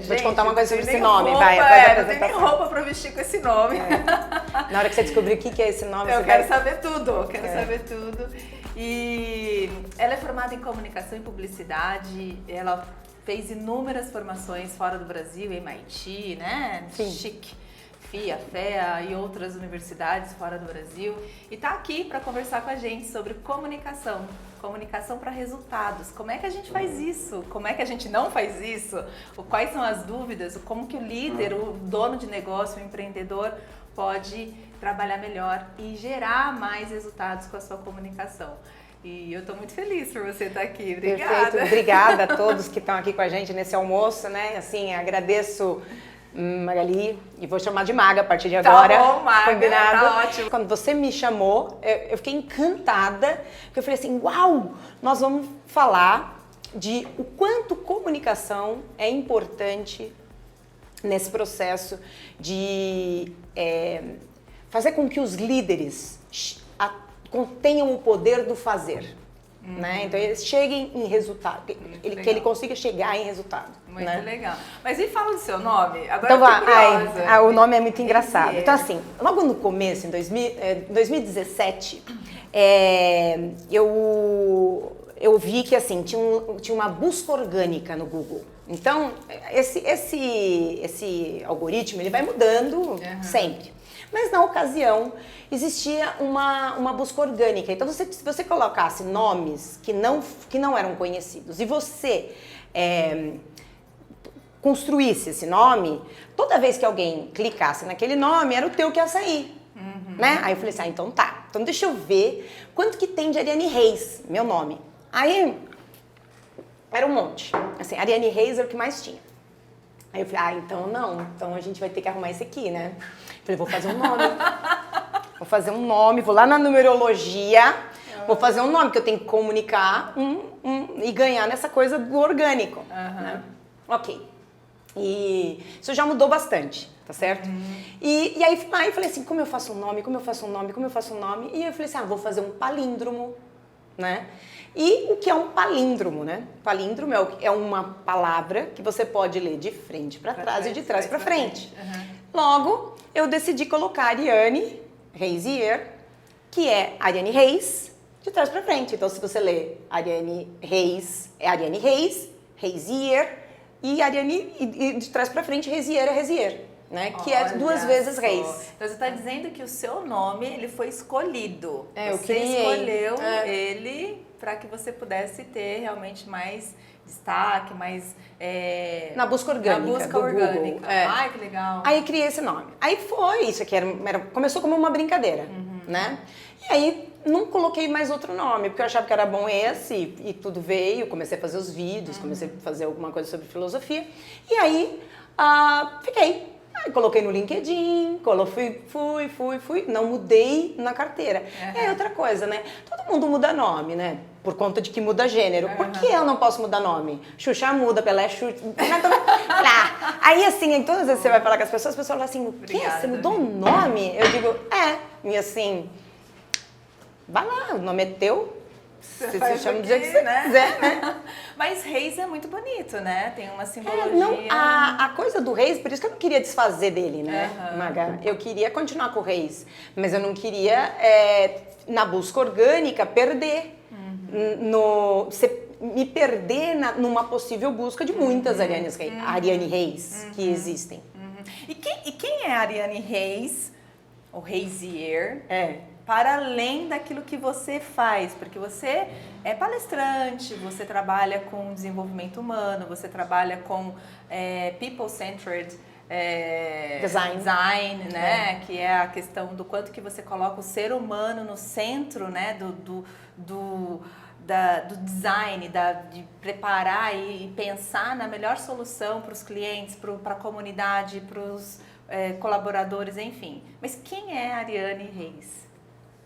Vou te contar uma coisa sobre esse roupa, nome, vai. Após a não tem nem apresentação. roupa pra vestir com esse nome. Na hora que você descobrir o que é esse nome, Eu você quero vai... saber tudo, quero saber tudo. E ela é formada em comunicação e publicidade, ela fez inúmeras formações fora do Brasil, MIT, né? Sim. Chique, FIA, FEA e outras universidades fora do Brasil. E está aqui para conversar com a gente sobre comunicação. Comunicação para resultados. Como é que a gente faz isso? Como é que a gente não faz isso? Quais são as dúvidas? Como que o líder, o dono de negócio, o empreendedor pode trabalhar melhor e gerar mais resultados com a sua comunicação. E eu estou muito feliz por você estar aqui. Obrigada. Perfeito. Obrigada a todos que estão aqui com a gente nesse almoço, né? Assim, agradeço Magali, e vou chamar de Maga a partir de agora. Tá bom, Maga, combinado? tá ótimo. Quando você me chamou, eu fiquei encantada, porque eu falei assim, uau, nós vamos falar de o quanto comunicação é importante nesse processo de fazer com que os líderes tenham o poder do fazer. Né? Então eles cheguem em resultado, que ele consiga chegar em resultado. Muito legal. Mas me fala do seu nome, agora então, eu fiquei curiosa. o nome é muito engraçado. Então assim, logo no começo, em 2017, eu vi que assim, tinha uma busca orgânica no Google. Então, esse algoritmo, ele vai mudando sempre. Mas na ocasião existia uma busca orgânica. Então, se você colocasse nomes que não eram conhecidos e você construísse esse nome, toda vez que alguém clicasse naquele nome, era o teu que ia sair. Né? Aí eu falei assim, então tá. Então deixa eu ver quanto que tem de Ariane Reis, meu nome. Aí, era um monte. Assim, Ariane Reis era o que mais tinha. Aí eu falei, então a gente vai ter que arrumar esse aqui, né? Falei, vou fazer um nome. Vou lá na numerologia, vou fazer um nome, que eu tenho que comunicar e ganhar nessa coisa do orgânico. Né? Ok. E isso já mudou bastante, tá certo? E aí eu falei assim, como eu faço um nome? E eu falei assim, vou fazer um palíndromo, né? E o que é um palíndromo, né? Palíndromo é uma palavra que você pode ler de frente para trás e de trás para frente. Logo, eu decidi colocar Ariane Reisier, que é Ariane Reis, de trás para frente. Então, se você ler Ariane Reis, é Ariane Reis, Reisier, e Ariane e de trás para frente, Reisier é Reisier, né? Que é duas vezes Reis. Então, você está dizendo que o seu nome, ele foi escolhido. Eu você criei. escolheu ele para que você pudesse ter realmente mais destaque, mais... na busca orgânica. Na busca do orgânica. Google. Ai, que legal. Aí criei esse nome. Aí foi isso aqui, começou como uma brincadeira, né? E aí não coloquei mais outro nome, porque eu achava que era bom esse, e tudo veio, comecei a fazer os vídeos, comecei a fazer alguma coisa sobre filosofia, e aí fiquei. Aí coloquei no LinkedIn, fui, não mudei na carteira. E aí outra coisa, né? Todo mundo muda nome, né? Por conta de que muda gênero. Por que eu não posso mudar nome? Xuxa muda, Pelé Xuxa... Aí assim, então às vezes você vai falar com as pessoas falam assim, o quê? Você mudou o nome? Eu digo, e assim, vai lá, o nome é teu. Você se chama do jeito que você quiser, né? Mas Reis é muito bonito, né? Tem uma simbologia. A coisa do Reis, por isso que eu não queria desfazer dele, né, Maga? Eu queria continuar com o Reis, mas eu não queria, na busca orgânica, perder. Me perder numa possível busca de muitas Ariane Reis que existem. E quem é Ariane Reis, ou Reisier? Para além daquilo que você faz, porque você é palestrante, você trabalha com desenvolvimento humano, você trabalha com people-centered design, né? Que é a questão do quanto que você coloca o ser humano no centro, né? Do design, de preparar e pensar na melhor solução para os clientes, para a comunidade, para os colaboradores, enfim. Mas quem é a Ariane Reis?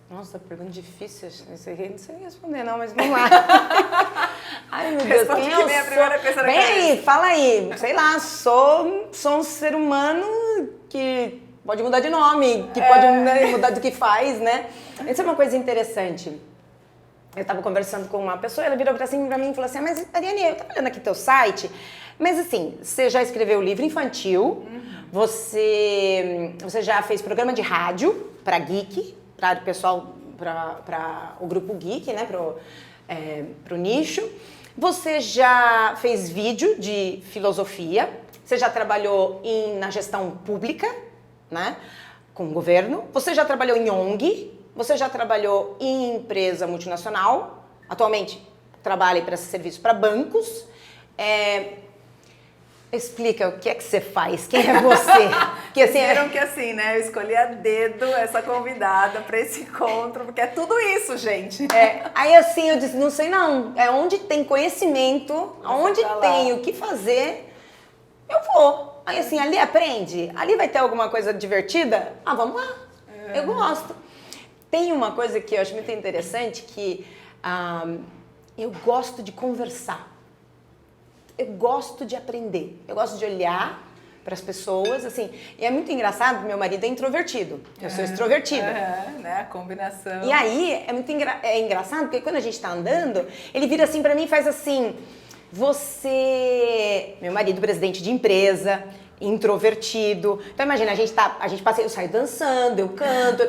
Nossa, pergunta difícil, não sei responder não, mas vamos lá. Ai, meu Deus, quem eu a primeira coisa Vem aí, fala aí, sei lá, sou um ser humano que pode mudar de nome, que pode mudar do que faz, né? Isso é uma coisa interessante. Eu estava conversando com uma pessoa, ela virou assim pra mim e falou assim, mas Ariane, eu tava olhando aqui teu site, mas assim, você já escreveu livro infantil, você já fez programa de rádio para geek, para o pessoal, para o grupo geek, né, pro nicho. Você já fez vídeo de filosofia, você já trabalhou na gestão pública, né, com o governo, você já trabalhou em ONG, você já trabalhou em empresa multinacional, atualmente trabalha e presta serviço para bancos. Explica o que é que você faz, quem é você? Que assim, viram que assim, né? Eu escolhi a dedo essa convidada para esse encontro, porque é tudo isso, gente. Aí assim, eu disse, não sei não, onde tem conhecimento, onde tem o que fazer, eu vou. Aí assim, ali aprende, ali vai ter alguma coisa divertida? Ah, vamos lá, eu gosto. Tem uma coisa que eu acho muito interessante, que eu gosto de conversar. Eu gosto de aprender, eu gosto de olhar para as pessoas, assim, e é muito engraçado, meu marido é introvertido, eu sou extrovertida. Né, a combinação. E aí, é muito engraçado, porque quando a gente tá andando, ele vira assim para mim e faz assim, meu marido presidente de empresa, introvertido, então imagina, a gente passa, eu saio dançando, eu canto,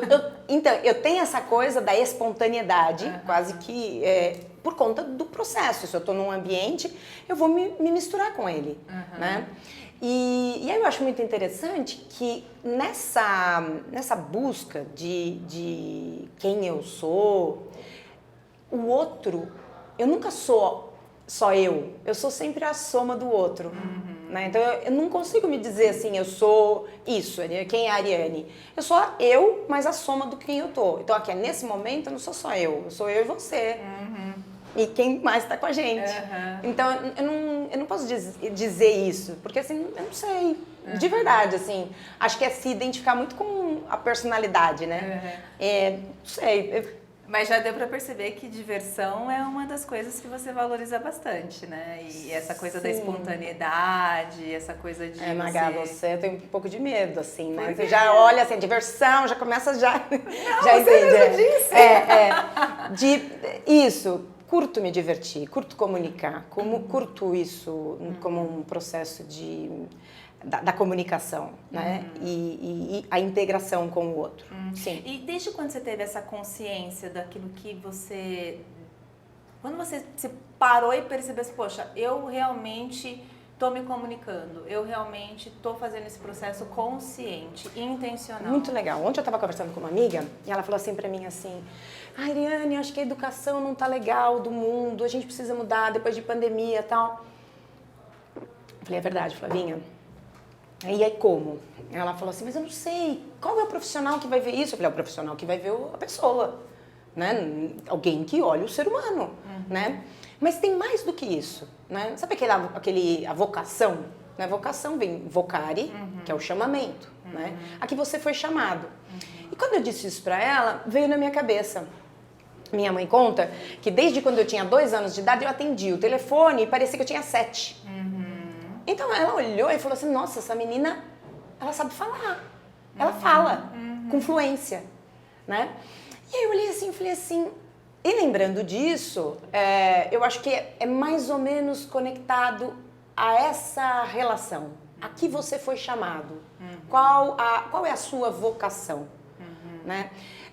então, eu tenho essa coisa da espontaneidade, quase que por conta do processo. Se eu estou num ambiente, eu vou me misturar com ele, né? E aí eu acho muito interessante que nessa busca de quem eu sou, o outro, eu nunca sou só eu sou sempre a soma do outro. Né? Então eu não consigo me dizer assim, eu sou isso, quem é a Ariane? Eu sou eu, mas a soma do quem eu tô. Então aqui, nesse momento, eu não sou só eu sou eu e você. E quem mais está com a gente. Então eu não posso dizer isso, porque assim, eu não sei. De verdade, assim, acho que é se identificar muito com a personalidade, né? Não sei. Mas já deu para perceber que diversão é uma das coisas que você valoriza bastante, né? E essa coisa da espontaneidade, essa coisa de Magá, você tem um pouco de medo, assim, né? Você já olha, assim, diversão, já começa já... Não, já você mesmo disse. Isso, curto me divertir, curto comunicar, curto isso como um processo da comunicação, né? E a integração com o outro. Sim. E desde quando você teve essa consciência daquilo que você... Quando você se parou e percebeu assim, poxa, eu realmente estou me comunicando, eu realmente estou fazendo esse processo consciente, intencional. Muito legal. Ontem eu estava conversando com uma amiga e ela falou assim para mim assim, Ariane, acho que a educação não tá legal do mundo, a gente precisa mudar depois de pandemia e tal. Eu falei, é verdade, Flavinha. E aí como? Ela falou assim, mas eu não sei, qual é o profissional que vai ver isso? Eu falei, é o profissional que vai ver a pessoa, né? Alguém que olha o ser humano, né? Mas tem mais do que isso, né? Sabe a vocação? A vocação vem vocare, que é o chamamento, né? Aqui você foi chamado. E quando eu disse isso pra ela, veio na minha cabeça. Minha mãe conta que desde quando eu tinha 2 anos de idade, eu atendi o telefone e parecia que eu tinha 7. Então ela olhou e falou assim, nossa, essa menina, ela sabe falar. Ela fala com fluência, né? E aí eu olhei assim e falei assim, e lembrando disso, eu acho que é mais ou menos conectado a essa relação. A que você foi chamado? Qual é a sua vocação? Né?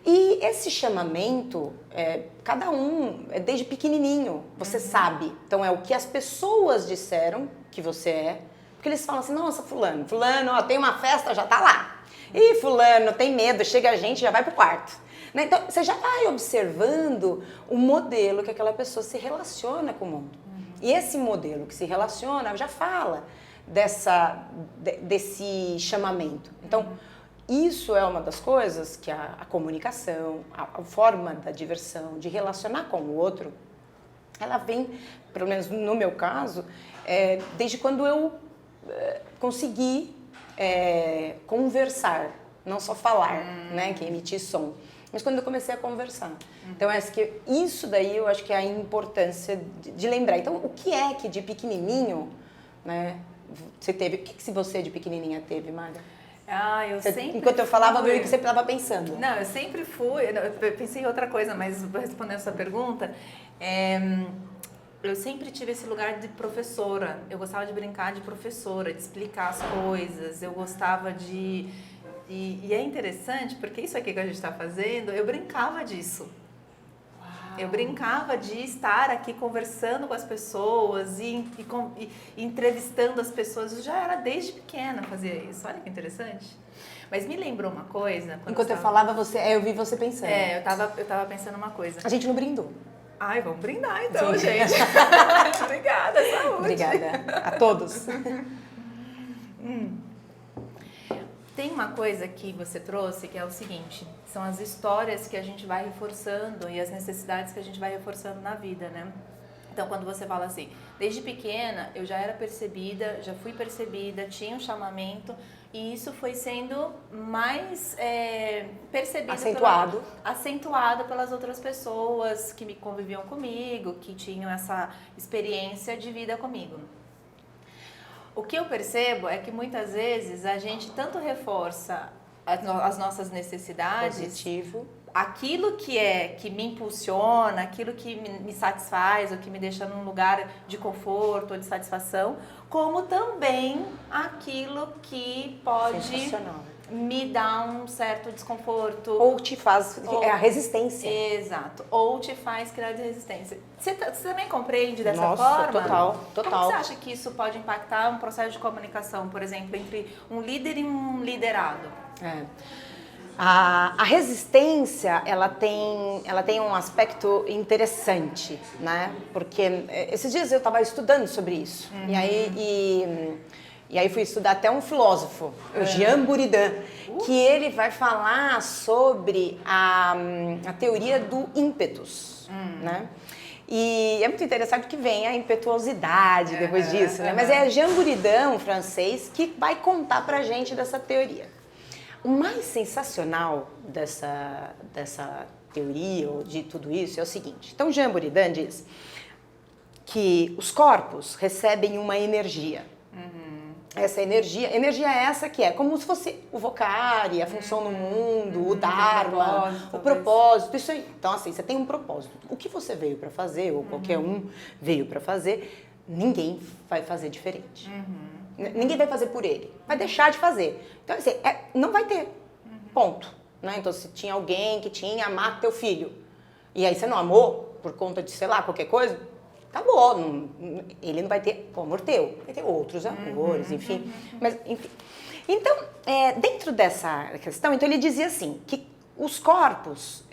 E esse chamamento, cada um, desde pequenininho, você sabe. Então é o que as pessoas disseram que você é. Porque eles falam assim, nossa, fulano, ó, tem uma festa, já tá lá. E fulano tem medo, chega a gente, já vai pro quarto. Né? Então você já vai observando o modelo que aquela pessoa se relaciona com o mundo. E esse modelo que se relaciona já fala desse chamamento. Então, isso é uma das coisas que a comunicação, a forma da diversão, de relacionar com o outro, ela vem, pelo menos no meu caso, desde quando eu consegui conversar, não só falar, né, que emitir som, mas quando eu comecei a conversar. Então, isso daí eu acho que é a importância de lembrar. Então, o que é que de pequenininho, né, você teve? O que você de pequenininha teve, Maga? Ah, eu sempre Enquanto eu falava, eu fui. vi que você estava pensando. Não, eu sempre fui. Eu pensei em outra coisa, mas vou responder a sua pergunta. Eu sempre tive esse lugar de professora. Eu gostava de brincar de professora, de explicar as coisas. Eu gostava de... E é interessante, porque isso aqui que a gente está fazendo, eu brincava disso. Eu brincava de estar aqui conversando com as pessoas e entrevistando as pessoas. Eu já era desde pequena fazia isso. Olha que interessante. Mas me lembrou uma coisa... Enquanto eu falava, eu vi você pensando. Eu tava pensando uma coisa. A gente não brindou. Ai, vamos brindar então, gente. Obrigada, saúde. Obrigada a todos. Tem uma coisa que você trouxe que é o seguinte, são as histórias que a gente vai reforçando e as necessidades que a gente vai reforçando na vida, né? Então, quando você fala assim, desde pequena eu já era percebida, já fui percebida, tinha um chamamento e isso foi sendo mais percebido, acentuado pelas outras pessoas que me conviviam comigo, que tinham essa experiência de vida comigo. O que eu percebo é que muitas vezes a gente tanto reforça as nossas necessidades, positivo, aquilo que me impulsiona, aquilo que me satisfaz ou que me deixa num lugar de conforto ou de satisfação, como também aquilo que pode me dar um certo desconforto. Ou te faz... a resistência. Exato. Ou te faz criar resistência. Você também compreende dessa Nossa, forma? Total. Como você acha que isso pode impactar um processo de comunicação, por exemplo, entre um líder e um liderado? A resistência, ela tem um aspecto interessante, né? Porque esses dias eu estava estudando sobre isso. E aí fui estudar até um filósofo, o Jean Buridan, que ele vai falar sobre a teoria do ímpetus, né? E é muito interessante que vem a impetuosidade depois disso, né? Mas é Jean Buridan, um francês, que vai contar pra gente dessa teoria. O mais sensacional dessa teoria, ou de tudo isso, é o seguinte. Então, Jean Buridan diz que os corpos recebem uma energia. Essa energia é essa que é como se fosse o vocário, a função no mundo, o dharma, o propósito, isso aí. Então, assim, você tem um propósito. O que você veio para fazer, ou qualquer um veio para fazer, ninguém vai fazer diferente. Ninguém vai fazer por ele, vai deixar de fazer. Então, assim, não vai ter, ponto. Né? Então, se tinha alguém que tinha amado teu filho, e aí você não amou, por conta de, sei lá, qualquer coisa, acabou, ele não vai ter o amor teu, vai ter outros amores, enfim. Mas, enfim. Então, dentro dessa questão, então ele dizia assim, que os corpos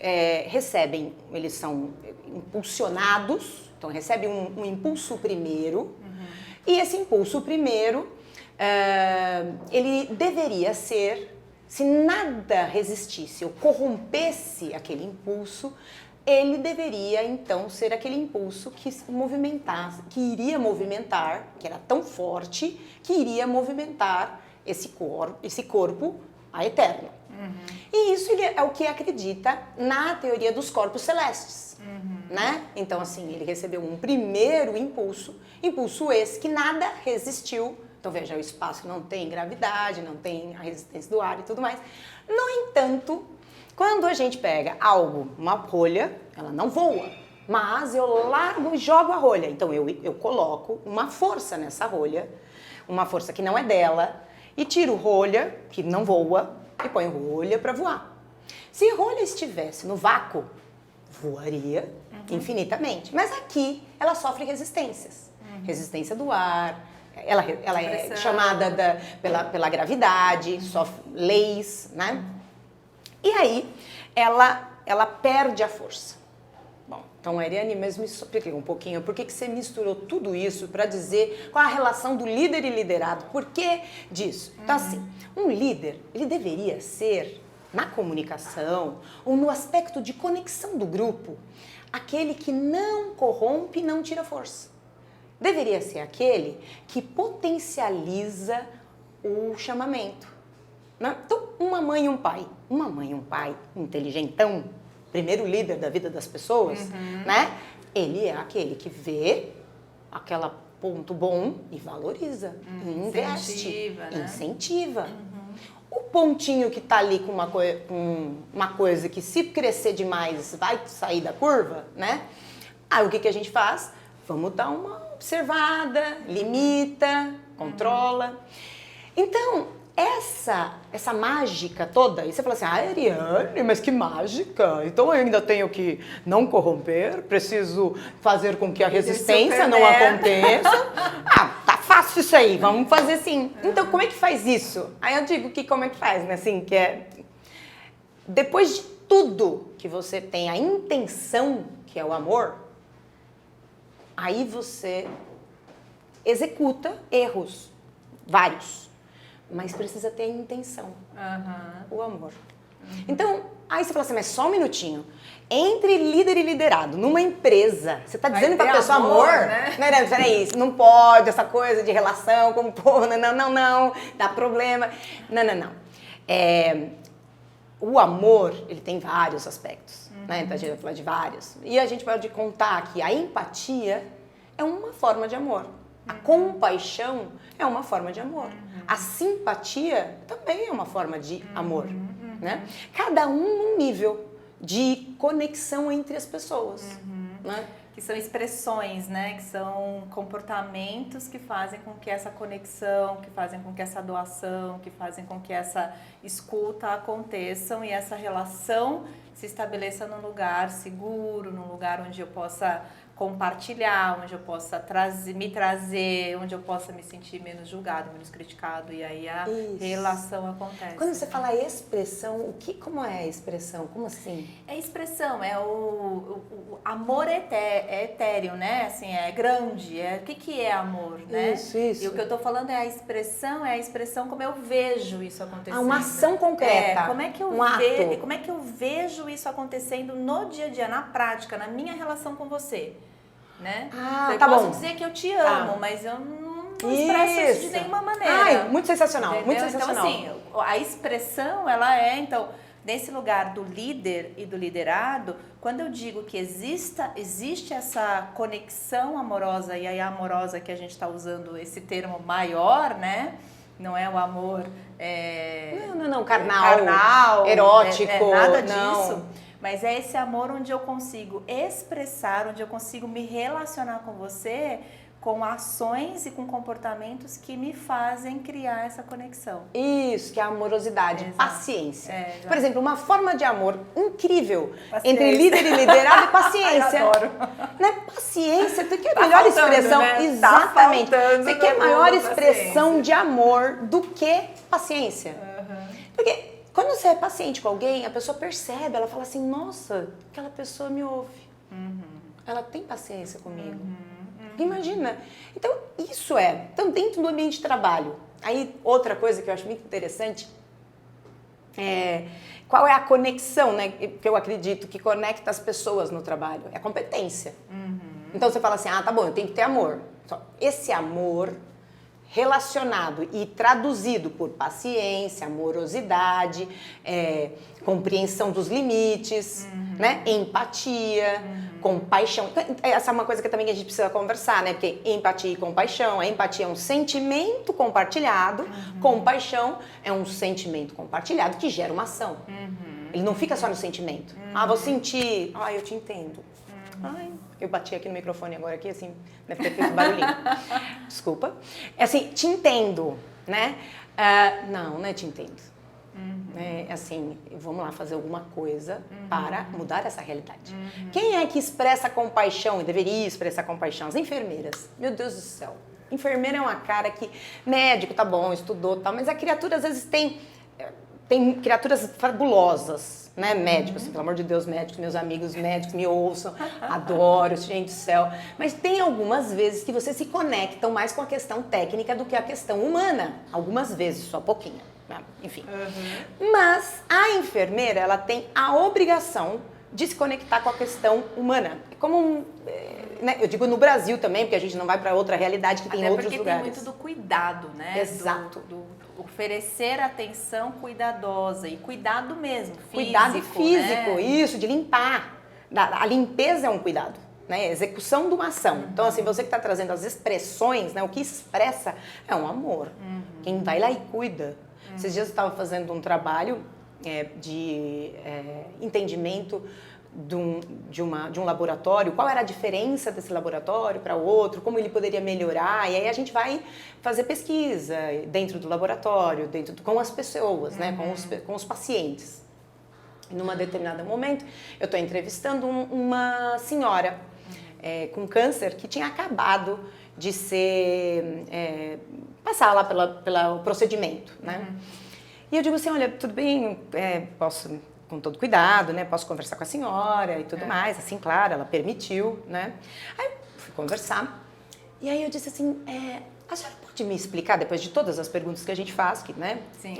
recebem, eles são impulsionados, então recebem um impulso primeiro, e esse impulso primeiro, ele deveria ser, se nada resistisse ou corrompesse aquele impulso, ele deveria, então, ser aquele impulso que iria movimentar, que era tão forte, que iria movimentar esse corpo a eterno. E isso é o que acredita na teoria dos corpos celestes, né? Então, assim, ele recebeu um primeiro impulso esse que nada resistiu. Então, veja, o espaço não tem gravidade, não tem a resistência do ar e tudo mais. No entanto, quando a gente pega uma rolha, ela não voa, mas eu largo e jogo a rolha. Então, eu coloco uma força nessa rolha, uma força que não é dela, e tiro rolha, que não voa, e ponho rolha para voar. Se rolha estivesse no vácuo, voaria infinitamente. Mas aqui, ela sofre resistências. Resistência do ar, ela é chamada pela gravidade, sofre leis, né? E aí, ela perde a força. Bom, então a Ariane mesmo me explica um pouquinho por que você misturou tudo isso para dizer qual a relação do líder e liderado, por que disso? Então assim, um líder, ele deveria ser, na comunicação ou no aspecto de conexão do grupo, aquele que não corrompe e não tira força. Deveria ser aquele que potencializa o chamamento. Então, uma mãe e um pai inteligentão, primeiro líder da vida das pessoas, né? Ele é aquele que vê aquele ponto bom e valoriza, investe, incentiva. O pontinho que tá ali com uma coisa que se crescer demais vai sair da curva, né? Aí o que a gente faz? Vamos dar uma observada, limita, controla. Então, essa mágica toda, e você fala assim, Ariane, mas que mágica, então eu ainda tenho que não corromper, preciso fazer com que a resistência não aconteça. Tá fácil isso aí, vamos fazer assim. Então, como é que faz isso? Aí eu digo que como é que faz, né? Assim, que é, depois de tudo que você tem a intenção, que é o amor, aí você executa erros, vários. Mas precisa ter a intenção, o amor. Então, aí você fala assim, mas só um minutinho. Entre líder e liderado, numa empresa, você está dizendo para a pessoa amor? Né? Não, peraí, não pode, essa coisa de relação, como pô, não, dá problema. Não. O amor, ele tem vários aspectos, né? Então a gente vai falar de vários. E a gente pode contar que a empatia é uma forma de amor. A compaixão é uma forma de amor. A simpatia também é uma forma de amor, né? Cada um num nível de conexão entre as pessoas, né? Que são expressões, né? Que são comportamentos que fazem com que essa conexão, que fazem com que essa doação, que fazem com que essa escuta aconteçam e essa relação se estabeleça num lugar seguro, num lugar onde eu possa compartilhar, onde eu possa me trazer, onde eu possa me sentir menos julgado, menos criticado, e aí a relação acontece. Quando você fala expressão, como é a expressão? Como assim? É expressão, o amor é etéreo, né? Assim, é grande, o que é amor, né? Isso. E o que eu tô falando é a expressão como eu vejo isso acontecendo. Uma ação concreta. Como é que eu vejo isso acontecendo no dia a dia, na prática, na minha relação com você? Né? Eu posso dizer que eu te amo, mas eu não expresso isso de nenhuma maneira. Muito sensacional, entendeu? muito sensacional. Então, assim, a expressão, ela é, então, nesse lugar do líder e do liderado, quando eu digo que existe essa conexão amorosa, e aí a amorosa que a gente está usando esse termo maior, né? Não é o amor... Não, carnal, erótico, nada disso. Mas é esse amor onde eu consigo expressar, onde eu consigo me relacionar com você com ações e com comportamentos que me fazem criar essa conexão. Isso, que é a amorosidade, paciência. Por exemplo, uma forma de amor incrível entre líder e liderado é paciência. Eu adoro. Né? Paciência, você quer a maior expressão? Né? Exatamente. Você quer a maior expressão de amor do que paciência. Porque quando você é paciente com alguém, a pessoa percebe, ela fala assim, nossa, aquela pessoa me ouve. Ela tem paciência comigo. Imagina. Então, isso então, dentro do ambiente de trabalho. Aí, outra coisa que eu acho muito interessante qual é a conexão, né, que eu acredito que conecta as pessoas no trabalho? É a competência. Então, você fala assim, tá bom, eu tenho que ter amor. Só esse amor relacionado e traduzido por paciência, amorosidade, compreensão dos limites, né? Empatia, compaixão. Essa é uma coisa que também a gente precisa conversar, né? Porque empatia e compaixão, a empatia é um sentimento compartilhado, compaixão é um sentimento compartilhado que gera uma ação. Ele não fica só no sentimento. Vou sentir, eu te entendo. Eu bati aqui no microfone agora, aqui, assim, deve ter feito barulhinho. Desculpa. É assim, te entendo, né? Não é te entendo. É assim, vamos lá fazer alguma coisa para mudar essa realidade. Quem é que expressa compaixão e deveria expressar compaixão? As enfermeiras. Meu Deus do céu. Enfermeira é uma cara que... Médico, tá bom, estudou, tá, mas a criatura às vezes tem criaturas fabulosas, né? Médicos, assim, pelo amor de Deus, médicos, meus amigos médicos me ouçam, adoro, gente do céu. Mas tem algumas vezes que vocês se conectam mais com a questão técnica do que a questão humana. Algumas vezes, só pouquinho, né? Enfim. Mas a enfermeira, ela tem a obrigação de se conectar com a questão humana. Como né? Eu digo no Brasil também, porque a gente não vai para outra realidade que tem em outros lugares. Tem muito do cuidado, né? Exato. Do oferecer atenção cuidadosa e cuidado mesmo, físico. Cuidado físico, né? Isso, de limpar. A limpeza é um cuidado, né? Execução de uma ação. Então, assim, você que está trazendo as expressões, né? O que expressa é um amor. Quem vai lá e cuida Esses dias eu estava fazendo um trabalho de entendimento de um laboratório, qual era a diferença desse laboratório para o outro, como ele poderia melhorar, e aí a gente vai fazer pesquisa dentro do laboratório, com as pessoas, né, com os pacientes. E num determinado momento, eu estou entrevistando uma senhora com câncer que tinha acabado de passar lá pelo procedimento, né? E eu digo assim, olha, tudo bem, posso, com todo cuidado, né, posso conversar com a senhora e tudo mais, assim, claro, ela permitiu, né? Aí eu fui conversar, e aí eu disse assim, a senhora pode me explicar, depois de todas as perguntas que a gente faz, né? Sim.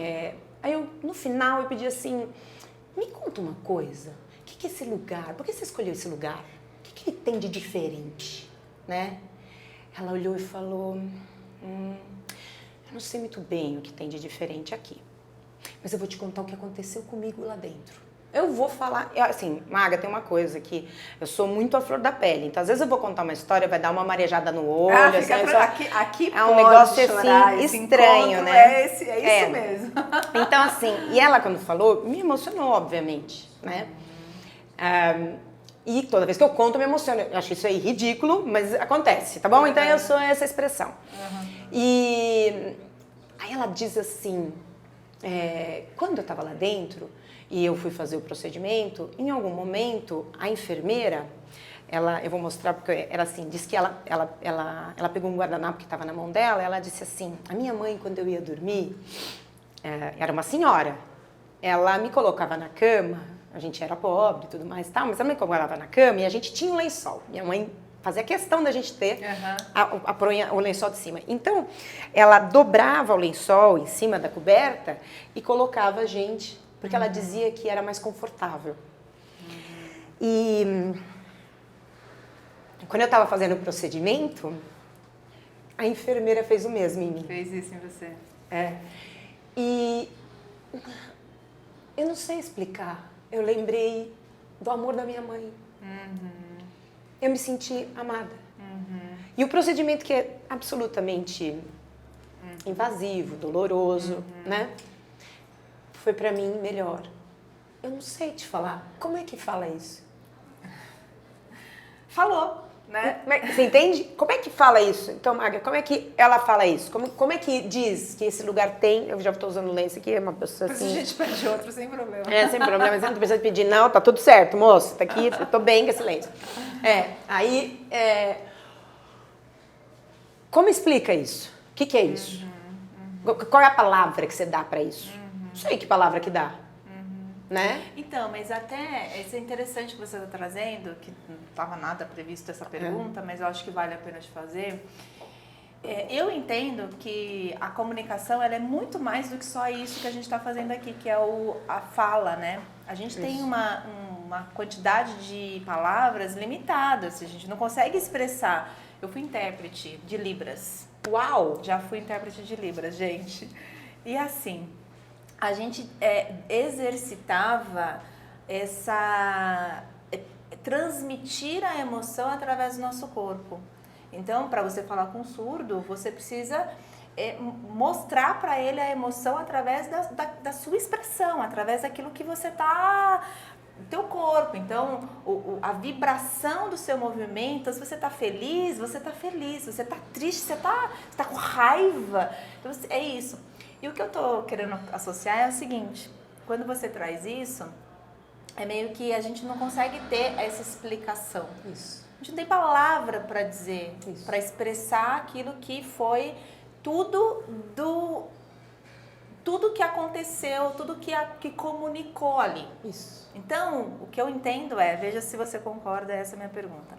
Aí eu, no final, eu pedi assim, me conta uma coisa, o que é esse lugar? Por que você escolheu esse lugar? O que ele tem de diferente, né? Ela olhou e falou, eu não sei muito bem o que tem de diferente aqui, mas eu vou te contar o que aconteceu comigo lá dentro. Eu vou falar, assim, Maga, tem uma coisa que eu sou muito à flor da pele, então às vezes eu vou contar uma história, vai dar uma marejada no olho, assim, aqui é um negócio chorar, assim, estranho, né? É isso mesmo. Então assim, e ela quando falou, me emocionou, obviamente, né? E toda vez que eu conto, eu me emociono. Eu acho isso aí ridículo, mas acontece, tá bom? Então eu sou essa expressão. E aí ela diz assim, quando eu estava lá dentro e eu fui fazer o procedimento, em algum momento a enfermeira, eu vou mostrar porque era assim, disse que ela pegou um guardanapo que estava na mão dela, ela disse assim, a minha mãe quando eu ia dormir, era uma senhora, ela me colocava na cama, a gente era pobre e tudo mais e tal, mas ela me colocava na cama e a gente tinha um lençol. Minha mãe fazia questão da gente ter o lençol de cima. Então, ela dobrava o lençol em cima da coberta e colocava a gente, porque ela dizia que era mais confortável. E quando eu estava fazendo o procedimento, a enfermeira fez o mesmo em mim. Fez isso em você. E eu não sei explicar. Eu lembrei do amor da minha mãe. Eu me senti amada. E o procedimento que é absolutamente invasivo, doloroso, né? Foi pra mim melhor. Eu não sei te falar. Como é que fala isso? Falou, né? Você entende? Como é que fala isso? Então, Maga, como é que ela fala isso? Como é que diz que esse lugar tem... Eu já estou usando lenço aqui, é uma pessoa assim... Mas a gente pede outro sem problema. Sem problema. Você não precisa pedir, não, tá tudo certo, moço. Tá aqui, eu tô bem com esse lenço. Como explica isso? O que é isso? Qual é a palavra que você dá para isso? Não sei que palavra que dá. Né? Então, mas até isso é interessante que você está trazendo, que não estava nada previsto essa pergunta, mas eu acho que vale a pena te fazer. Eu entendo que a comunicação ela é muito mais do que só isso que a gente está fazendo aqui, que é a fala, né? A gente tem uma quantidade de palavras limitadas, a gente não consegue expressar. Eu fui intérprete de Libras. Uau! Já fui intérprete de Libras, gente. E assim... a gente exercitava transmitir a emoção através do nosso corpo. Então, para você falar com um surdo, você precisa mostrar para ele a emoção através da sua expressão, através daquilo que você está... teu corpo. Então, a vibração do seu movimento, se você está feliz, você está feliz. Se você está triste, você está com raiva. Então, é isso. E o que eu tô querendo associar é o seguinte, quando você traz isso, é meio que a gente não consegue ter essa explicação. Isso. A gente não tem palavra para dizer, para expressar aquilo que foi tudo que aconteceu, tudo que comunicou ali. Isso. Então, o que eu entendo veja se você concorda, essa é a minha pergunta.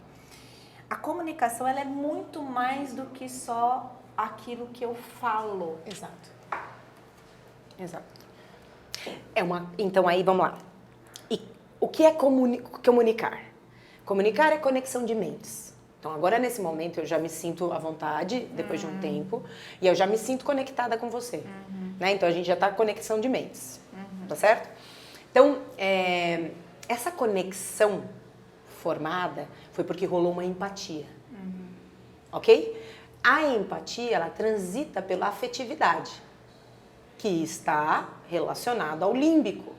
A comunicação, ela é muito mais do que só aquilo que eu falo. Exato. Então aí, vamos lá. E o que é comunicar? Comunicar é conexão de mentes. Então agora nesse momento eu já me sinto à vontade, depois de um tempo, e eu já me sinto conectada com você. Né? Então a gente já está com conexão de mentes. Tá certo? Então, essa conexão formada foi porque rolou uma empatia. Ok? A empatia, ela transita pela afetividade. que está relacionado ao límbico,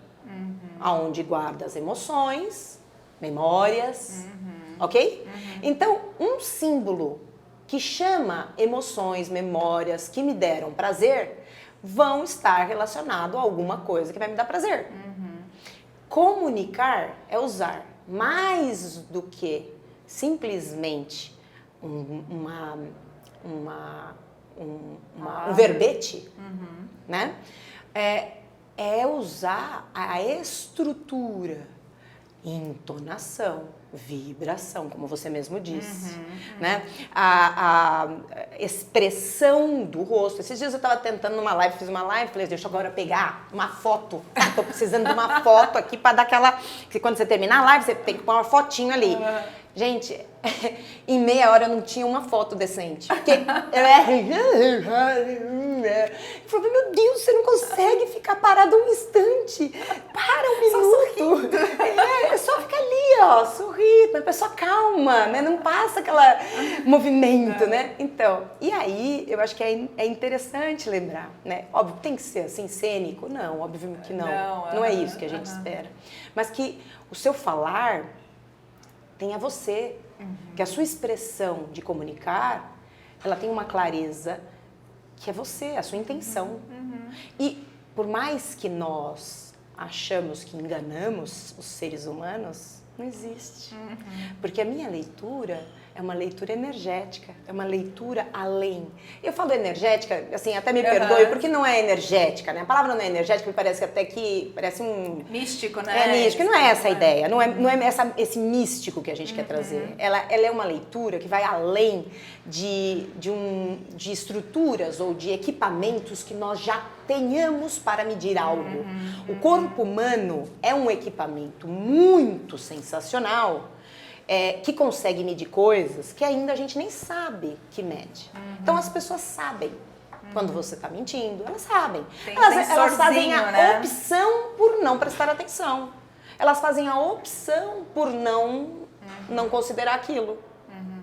aonde guarda as emoções, memórias, ok? Então, um símbolo que chama emoções, memórias que me deram prazer, vão estar relacionado a alguma coisa que vai me dar prazer. Comunicar é usar mais do que simplesmente um verbete, né? É usar a estrutura, entonação, vibração, como você mesmo disse, né? A expressão do rosto. Esses dias eu estava tentando numa live, fiz uma live, falei, deixa eu agora pegar uma foto. Tô precisando de uma foto aqui para dar aquela... Que quando você terminar a live, você tem que pôr uma fotinho ali. Gente, em meia hora eu não tinha uma foto decente. Porque eu falei, meu Deus, você não consegue ficar parado um instante. Para um minuto. Só fica ali, ó, sorri, a pessoa calma, né? Não passa aquele movimento, né? Então, e aí eu acho que é interessante lembrar, né? Óbvio, tem que ser assim, cênico? Não, óbvio que não. Não é isso que a gente espera. Mas que o seu falar tenha você, que a sua expressão de comunicar, ela tem uma clareza que é você, a sua intenção. E por mais que nós achamos que enganamos os seres humanos, não existe. Porque a minha leitura é uma leitura energética, é uma leitura além. Eu falo energética, assim, até me perdoe, porque não é energética, né? A palavra não é energética, me parece até que parece um... Místico, né? É místico, não é essa a ideia, não é esse místico que a gente quer trazer. Ela é uma leitura que vai além de estruturas ou de equipamentos que nós já tenhamos para medir algo. O corpo humano é um equipamento muito sensacional, que consegue medir coisas que ainda a gente nem sabe que mede. Então as pessoas sabem quando você está mentindo, elas sabem. Elas fazem a opção por não prestar atenção. Elas fazem a opção por não considerar aquilo.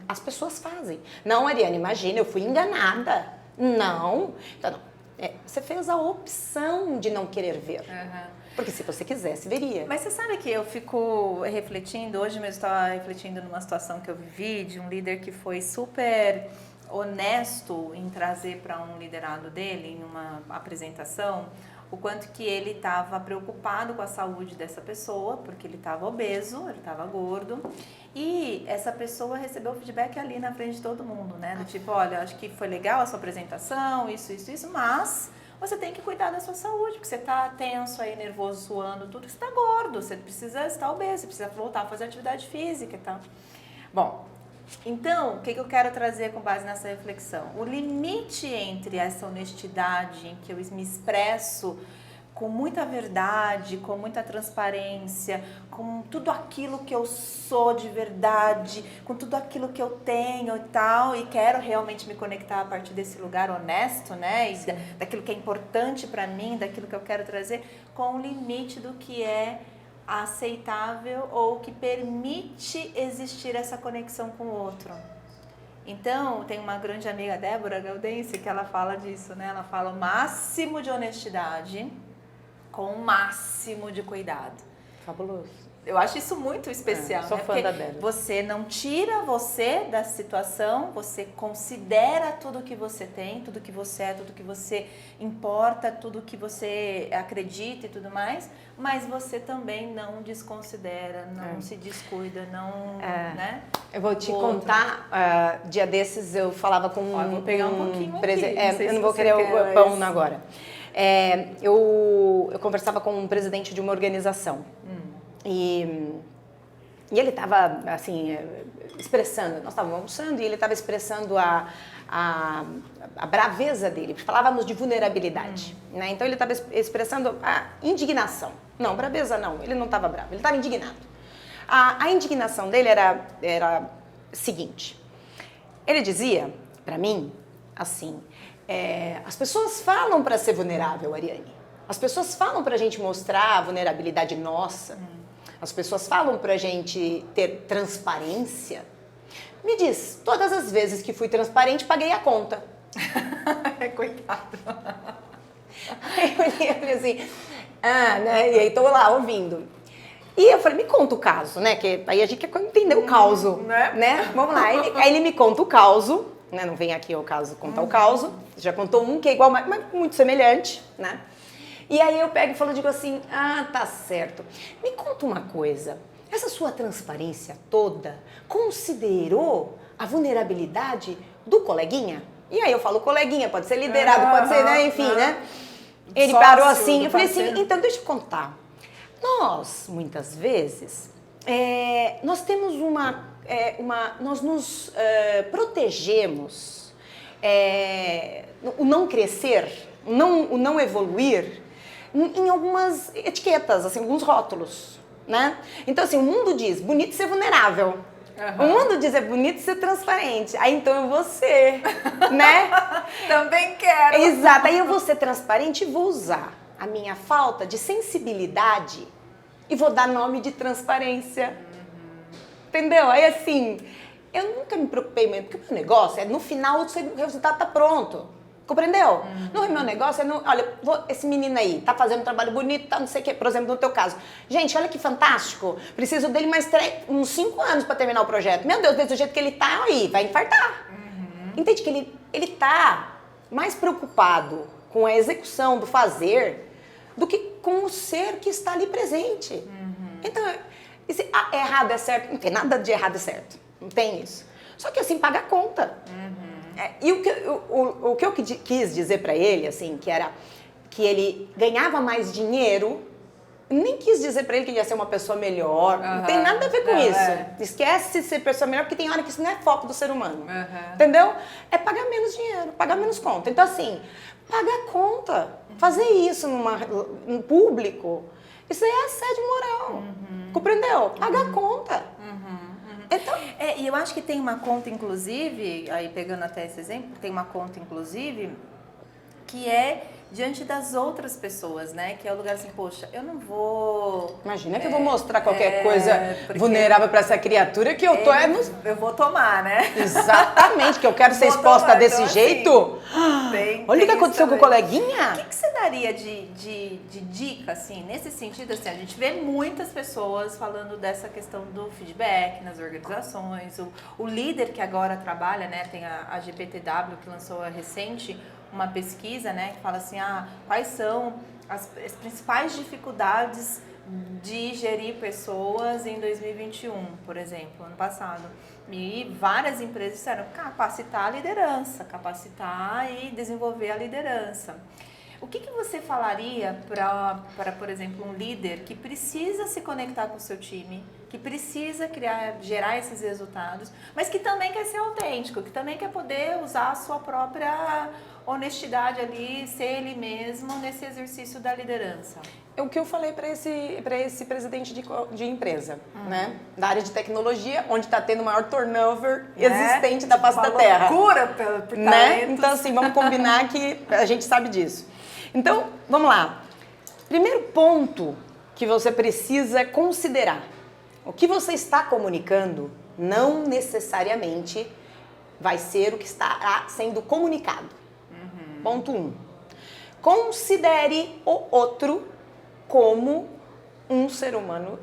As pessoas fazem. Não, Ariane, imagina, eu fui enganada. Não. Então, não. Você fez a opção de não querer ver. Porque se você quisesse, veria. Mas você sabe que eu fico refletindo, hoje mesmo estava refletindo numa situação que eu vivi, de um líder que foi super honesto em trazer para um liderado dele, em uma apresentação, o quanto que ele estava preocupado com a saúde dessa pessoa, porque ele estava obeso, ele estava gordo, e essa pessoa recebeu o feedback ali na frente de todo mundo, né? Do tipo, olha, acho que foi legal a sua apresentação, isso, mas você tem que cuidar da sua saúde, porque você está tenso aí, nervoso, suando, tudo, você está gordo, você precisa estar obeso, você precisa voltar a fazer atividade física e tal. Bom, então, o que eu quero trazer com base nessa reflexão? O limite entre essa honestidade em que eu me expresso com muita verdade, com muita transparência, com tudo aquilo que eu sou de verdade, com tudo aquilo que eu tenho e tal, e quero realmente me conectar a partir desse lugar honesto, né? E daquilo que é importante para mim, daquilo que eu quero trazer, com o limite do que é aceitável ou que permite existir essa conexão com o outro. Então, tem uma grande amiga, Débora Gaudense, que ela fala disso, né? Ela fala o máximo de honestidade com o máximo de cuidado. Fabuloso. Eu acho isso muito especial, sou né? fã da Débora. Você não tira você da situação, você considera tudo que você tem, tudo que você é, tudo que você importa, tudo que você acredita e tudo mais, mas você também não desconsidera, não se descuida, não, né? Eu vou te contar, dia desses eu falava com vou pegar um pouquinho aqui, eu não vou querer o pão agora. Eu conversava com um presidente de uma organização e ele estava assim expressando, nós estávamos almoçando e ele estava expressando a braveza dele, falávamos de vulnerabilidade, né? Então ele estava expressando a indignação, não, braveza não, ele não estava bravo, ele estava indignado. A indignação dele era seguinte, ele dizia para mim assim, as pessoas falam para ser vulnerável, Ariane. As pessoas falam para a gente mostrar a vulnerabilidade nossa. As pessoas falam para a gente ter transparência. Me diz, todas as vezes que fui transparente, paguei a conta. Coitado. Aí eu falei assim, né? E aí tô lá ouvindo. E eu falei, me conta o caso, né? Que aí a gente quer entender o caso, né? Vamos lá. Aí ele me conta o caso, né? Não vem aqui o caso contar o caso. Já contou um que é igual, mas muito semelhante, né? E aí eu pego e falo, digo assim, tá certo. Me conta uma coisa. Essa sua transparência toda considerou a vulnerabilidade do coleguinha? E aí eu falo, coleguinha, pode ser liderado, pode ser, né? Enfim, né? Ele parou assim, eu falei assim, então deixa eu contar. Nós, muitas vezes, nós temos nós nos protegemos, o não crescer, o não evoluir, em algumas etiquetas, assim, alguns rótulos, né? Então, assim, o mundo diz, bonito ser vulnerável. O mundo diz, é bonito ser transparente. Aí, então, eu vou ser, né? Também quero. Exato. Aí eu vou ser transparente e vou usar a minha falta de sensibilidade e vou dar nome de transparência. Entendeu? Aí, assim, eu nunca me preocupei mesmo, porque o meu negócio é, no final, o resultado tá pronto. Compreendeu? No meu negócio, olha, esse menino aí tá fazendo um trabalho bonito, tá não sei o quê, por exemplo, no teu caso. Gente, olha que fantástico, preciso dele mais uns 5 anos para terminar o projeto. Meu Deus, do jeito que ele tá aí, vai infartar. Entende que ele tá mais preocupado com a execução do fazer do que com o ser que está ali presente. Então, errado é certo, não tem nada de errado e certo, não tem isso. Só que assim, paga a conta. E o que eu quis dizer pra ele, assim, que era que ele ganhava mais dinheiro, nem quis dizer pra ele que ele ia ser uma pessoa melhor, não tem nada a ver com isso. Esquece de ser pessoa melhor, porque tem hora que isso não é foco do ser humano, entendeu? É pagar menos dinheiro, pagar menos conta. Então, assim, pagar a conta, fazer isso em público, isso aí é assédio moral, compreendeu? Pagar a conta. Então, e eu acho que tem uma conta, inclusive, aí pegando até esse exemplo, tem uma conta, inclusive, que é diante das outras pessoas, né? Que é o lugar assim, poxa, eu não vou... Imagina que eu vou mostrar qualquer coisa vulnerável para essa criatura que eu tô... Eu vou tomar, né? Exatamente, que eu quero ser exposta desse jeito. Assim, olha o que aconteceu com o coleguinha. O que você daria de dica, assim, nesse sentido? Assim, a gente vê muitas pessoas falando dessa questão do feedback nas organizações. O líder que agora trabalha, né? Tem a GPTW que lançou recente uma pesquisa, né, que fala assim, quais são as principais dificuldades de gerir pessoas em 2021, por exemplo, ano passado. E várias empresas disseram capacitar a liderança, capacitar e desenvolver a liderança. O que você falaria para, por exemplo, um líder que precisa se conectar com o seu time, que precisa gerar esses resultados, mas que também quer ser autêntico, que também quer poder usar a sua própria honestidade ali, ser ele mesmo nesse exercício da liderança? É o que eu falei para esse presidente de empresa, né? Da área de tecnologia, onde está tendo o maior turnover existente da face da Terra. Loucura por né? Então, assim, vamos combinar que a gente sabe disso. Então, vamos lá. Primeiro ponto que você precisa considerar. O que você está comunicando não necessariamente vai ser o que está sendo comunicado. Ponto 1. Considere o outro como um ser humano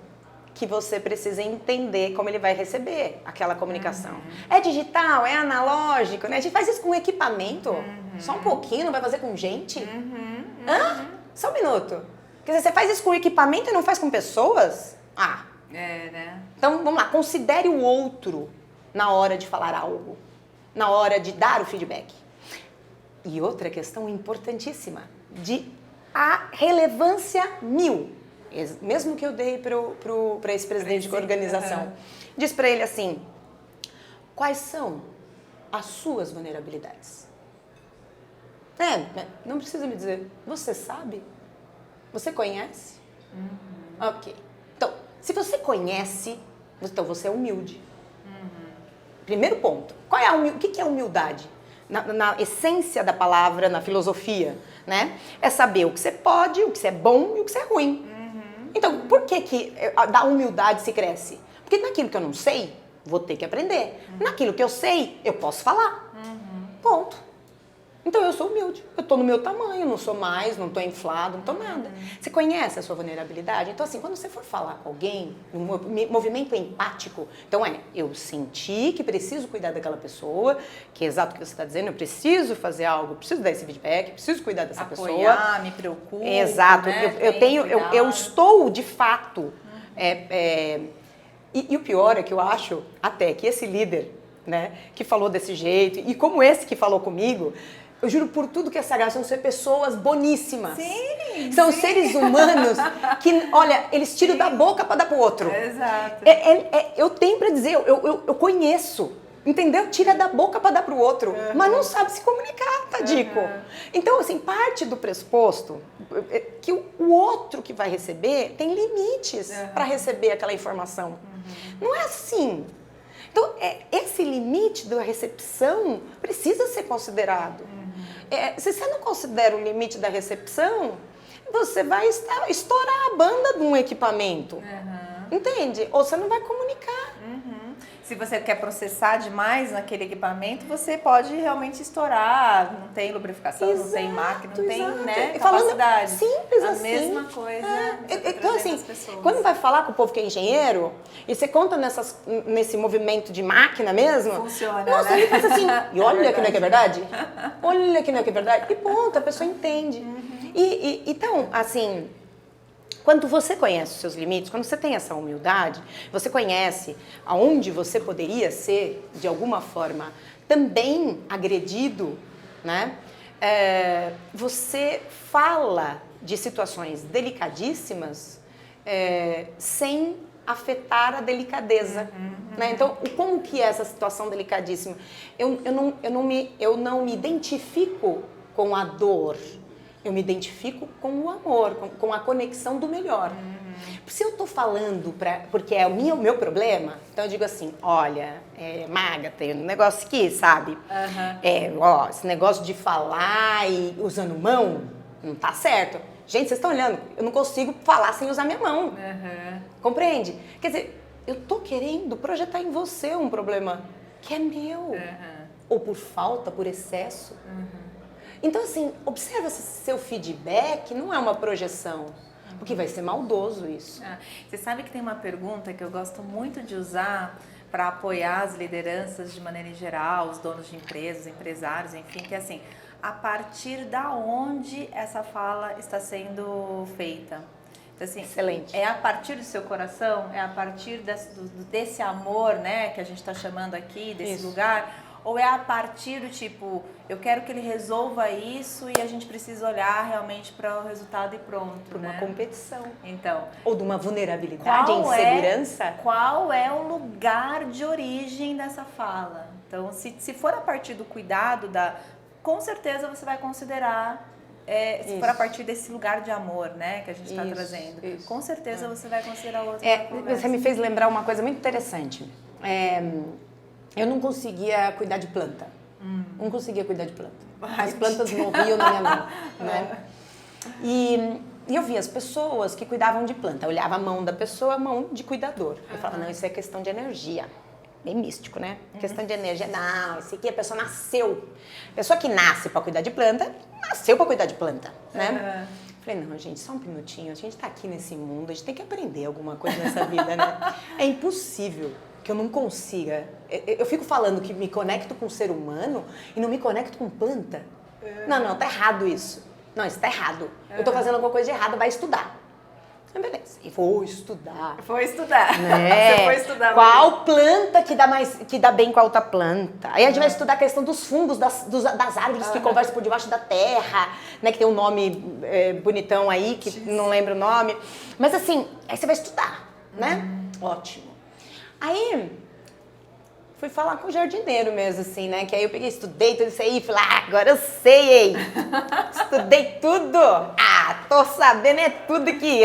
que você precisa entender como ele vai receber aquela comunicação. É digital, é analógico, né? A gente faz isso com equipamento, só um pouquinho, não vai fazer com gente? Só um minuto. Quer dizer, você faz isso com equipamento e não faz com pessoas? né? Então, vamos lá, considere o outro na hora de falar algo, na hora de dar o feedback. E outra questão importantíssima, a relevância 1000, mesmo que eu dei para esse presidente de organização. Diz para ele assim, quais são as suas vulnerabilidades? Não precisa me dizer, você sabe? Você conhece? Ok. Então, se você conhece, então você é humilde. Primeiro ponto, o que é humildade? Na essência da palavra, na filosofia, né? É saber o que você pode, o que você é bom e o que você é ruim. Então, por que da humildade se cresce? Porque naquilo que eu não sei, vou ter que aprender. Naquilo que eu sei, eu posso falar. Ponto. Então eu sou humilde, eu tô no meu tamanho, não sou mais, não tô inflado, não tô nada. Você conhece a sua vulnerabilidade? Então assim, quando você for falar com alguém, um movimento empático, então eu senti que preciso cuidar daquela pessoa, que é exato o que você está dizendo, eu preciso fazer algo, preciso dar esse feedback, preciso cuidar dessa pessoa. Apoiar, me preocupo. Exato, né? eu estou de fato. E o pior é que eu acho até que esse líder, né, que falou desse jeito, e como esse que falou comigo, eu juro por tudo que é sagrado, são pessoas boníssimas. Sim, são seres humanos que, olha, eles tiram da boca para dar pro outro. Exato. Eu tenho para dizer, eu conheço, entendeu? Tira da boca para dar pro outro, mas não sabe se comunicar, tadico. Então, assim, parte do pressuposto que o outro que vai receber tem limites para receber aquela informação. Não é assim. Então, esse limite da recepção precisa ser considerado. Se você não considera o limite da recepção, você vai estourar a banda de um equipamento. Entende? Ou você não vai comunicar. Se você quer processar demais naquele equipamento, você pode realmente estourar. Não tem lubrificação, não tem máquina, não tem, né, capacidade. Simples a assim. mesma coisa. Então, assim, quando vai falar com o povo que é engenheiro, e você conta nesse movimento de máquina mesmo, funciona, nossa, né? ele faz assim, e olha que não é que é verdade. Olha que não é que é verdade. E ponto, a pessoa entende. Então, assim, quando você conhece os seus limites, quando você tem essa humildade, você conhece aonde você poderia ser, de alguma forma, também agredido, né? Você fala de situações delicadíssimas sem afetar a delicadeza. Né? Então, como que é essa situação delicadíssima? Eu não me identifico com a dor. Eu me identifico com o amor, com a conexão do melhor. Se eu tô falando porque é o meu problema, então eu digo assim, olha, Maga, tem um negócio aqui, sabe? Esse negócio de falar e usando mão, não tá certo. Gente, vocês estão olhando, eu não consigo falar sem usar minha mão. Compreende? Quer dizer, eu tô querendo projetar em você um problema que é meu. Ou por falta, por excesso. Então, assim, observa se seu feedback não é uma projeção, porque vai ser maldoso isso. Você sabe que tem uma pergunta que eu gosto muito de usar para apoiar as lideranças de maneira geral, os donos de empresas, empresários, enfim, que é assim, a partir da onde essa fala está sendo feita? Então, assim, excelente. É a partir do seu coração, é a partir desse amor, né, que a gente está chamando aqui, desse lugar... Ou é a partir do tipo, eu quero que ele resolva isso e a gente precisa olhar realmente para o resultado e pronto, Para uma competição. Então, ou de uma vulnerabilidade, insegurança. Qual é o lugar de origem dessa fala? Então, se for a partir do cuidado, com certeza você vai considerar, se for a partir desse lugar de amor, né, que a gente está trazendo. Com certeza você vai considerar outro. Você me fez lembrar uma coisa muito interessante. Eu não conseguia cuidar de planta. Não conseguia cuidar de planta. As plantas morriam na minha mão, né? E eu via as pessoas que cuidavam de planta. Eu olhava a mão da pessoa, a mão de cuidador. Eu falava, não, isso é questão de energia. Bem místico, né? Questão de energia. Não, isso aqui a pessoa nasceu. A pessoa que nasce para cuidar de planta, nasceu para cuidar de planta, né? Falei, não, gente, só um minutinho. A gente tá aqui nesse mundo, a gente tem que aprender alguma coisa nessa vida, né? É impossível que eu não consiga. Eu fico falando que me conecto com o ser humano e não me conecto com planta. Não, tá errado isso. Não, isso tá errado. Eu tô fazendo alguma coisa de errado, vai estudar. Beleza. E vou estudar. Foi estudar. Né? Você foi estudar. Qual planta que dá bem com a outra planta? Aí a gente vai estudar a questão dos fungos, das árvores que conversam por debaixo da terra, né? Que tem um nome bonitão aí, que não lembro o nome. Mas assim, aí você vai estudar, né? Ótimo. Aí, fui falar com o jardineiro mesmo, assim, né? Que aí eu peguei, estudei tudo isso aí e falei, agora eu sei, hein? Estudei tudo. Tô sabendo tudo aqui,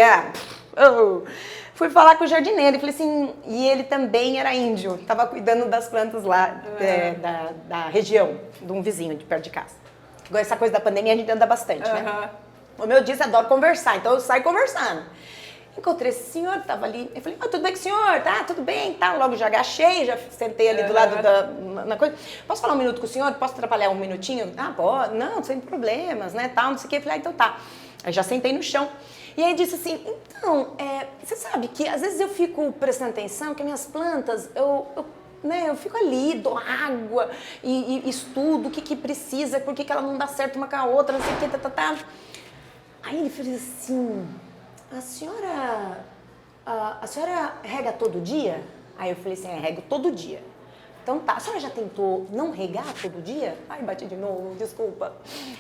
Fui falar com o jardineiro e falei assim, e ele também era índio, tava cuidando das plantas lá da região, de um vizinho de perto de casa. Essa coisa da pandemia a gente anda bastante, né? Como eu disse, adoro conversar, então eu saio conversando. encontrei esse senhor que estava ali. Eu falei, tudo bem com o senhor? Tá, tudo bem, tá. Logo já agachei, já sentei ali do lado na coisa. Posso falar um minuto com o senhor? Posso atrapalhar um minutinho? Ah, pode. Não, sem problemas, né, tal, não sei o quê. Eu falei, então tá. Aí já sentei no chão. E aí disse assim, então, você sabe que às vezes eu fico prestando atenção que minhas plantas, eu fico ali, dou água e estudo o que precisa, por que ela não dá certo uma com a outra, não sei o que, tá. Aí ele fez assim, a senhora rega todo dia? Aí eu falei assim, rego todo dia. Então tá, a senhora já tentou não regar todo dia? Ai, bati de novo, desculpa.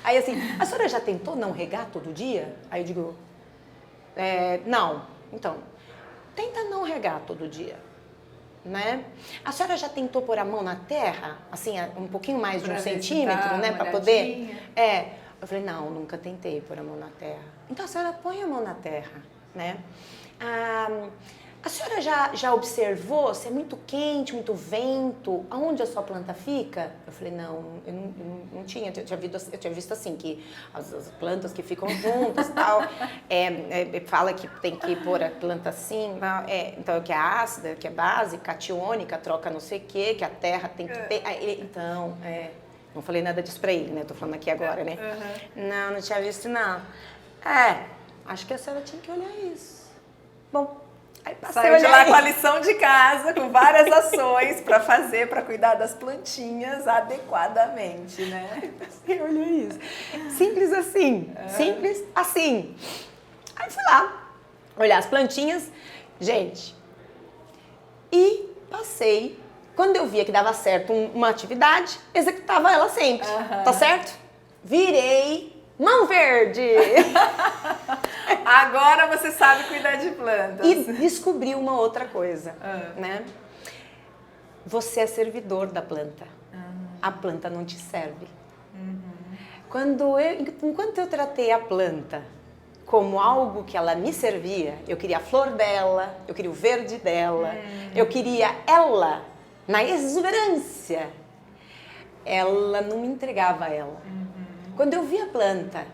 Aí assim, a senhora já tentou não regar todo dia? Aí eu digo, não. Então, tenta não regar todo dia. Né? A senhora já tentou pôr a mão na terra, assim, um pouquinho mais de 1 centímetro, né, para poder? Eu falei, não, nunca tentei pôr a mão na terra. Então a senhora põe a mão na terra, né? A senhora já observou se é muito quente, muito vento, aonde a sua planta fica? Eu falei, não, eu não tinha, eu tinha visto assim, que as plantas que ficam juntas e tal, fala que tem que pôr a planta assim, então que é ácida, que é base, catiônica, troca não sei o quê, que a terra tem que ter, então, não falei nada disso pra ele, né, tô falando aqui agora, né? Não tinha visto não. Acho que a senhora tinha que olhar isso. Bom, aí saiu de lá com a lição de casa, com várias ações para fazer, para cuidar das plantinhas adequadamente, né? Aí olha isso. Simples assim, simples assim. Aí fui lá, olhar as plantinhas, gente, e passei. Quando eu via que dava certo uma atividade, executava ela sempre, tá certo? Virei mão verde! Agora você sabe cuidar de plantas. E descobri uma outra coisa, né? Você é servidor da planta. A planta não te serve. Enquanto eu tratei a planta como algo que ela me servia, eu queria a flor dela, eu queria o verde dela, eu queria ela na exuberância. Ela não me entregava ela. Quando eu vi a planta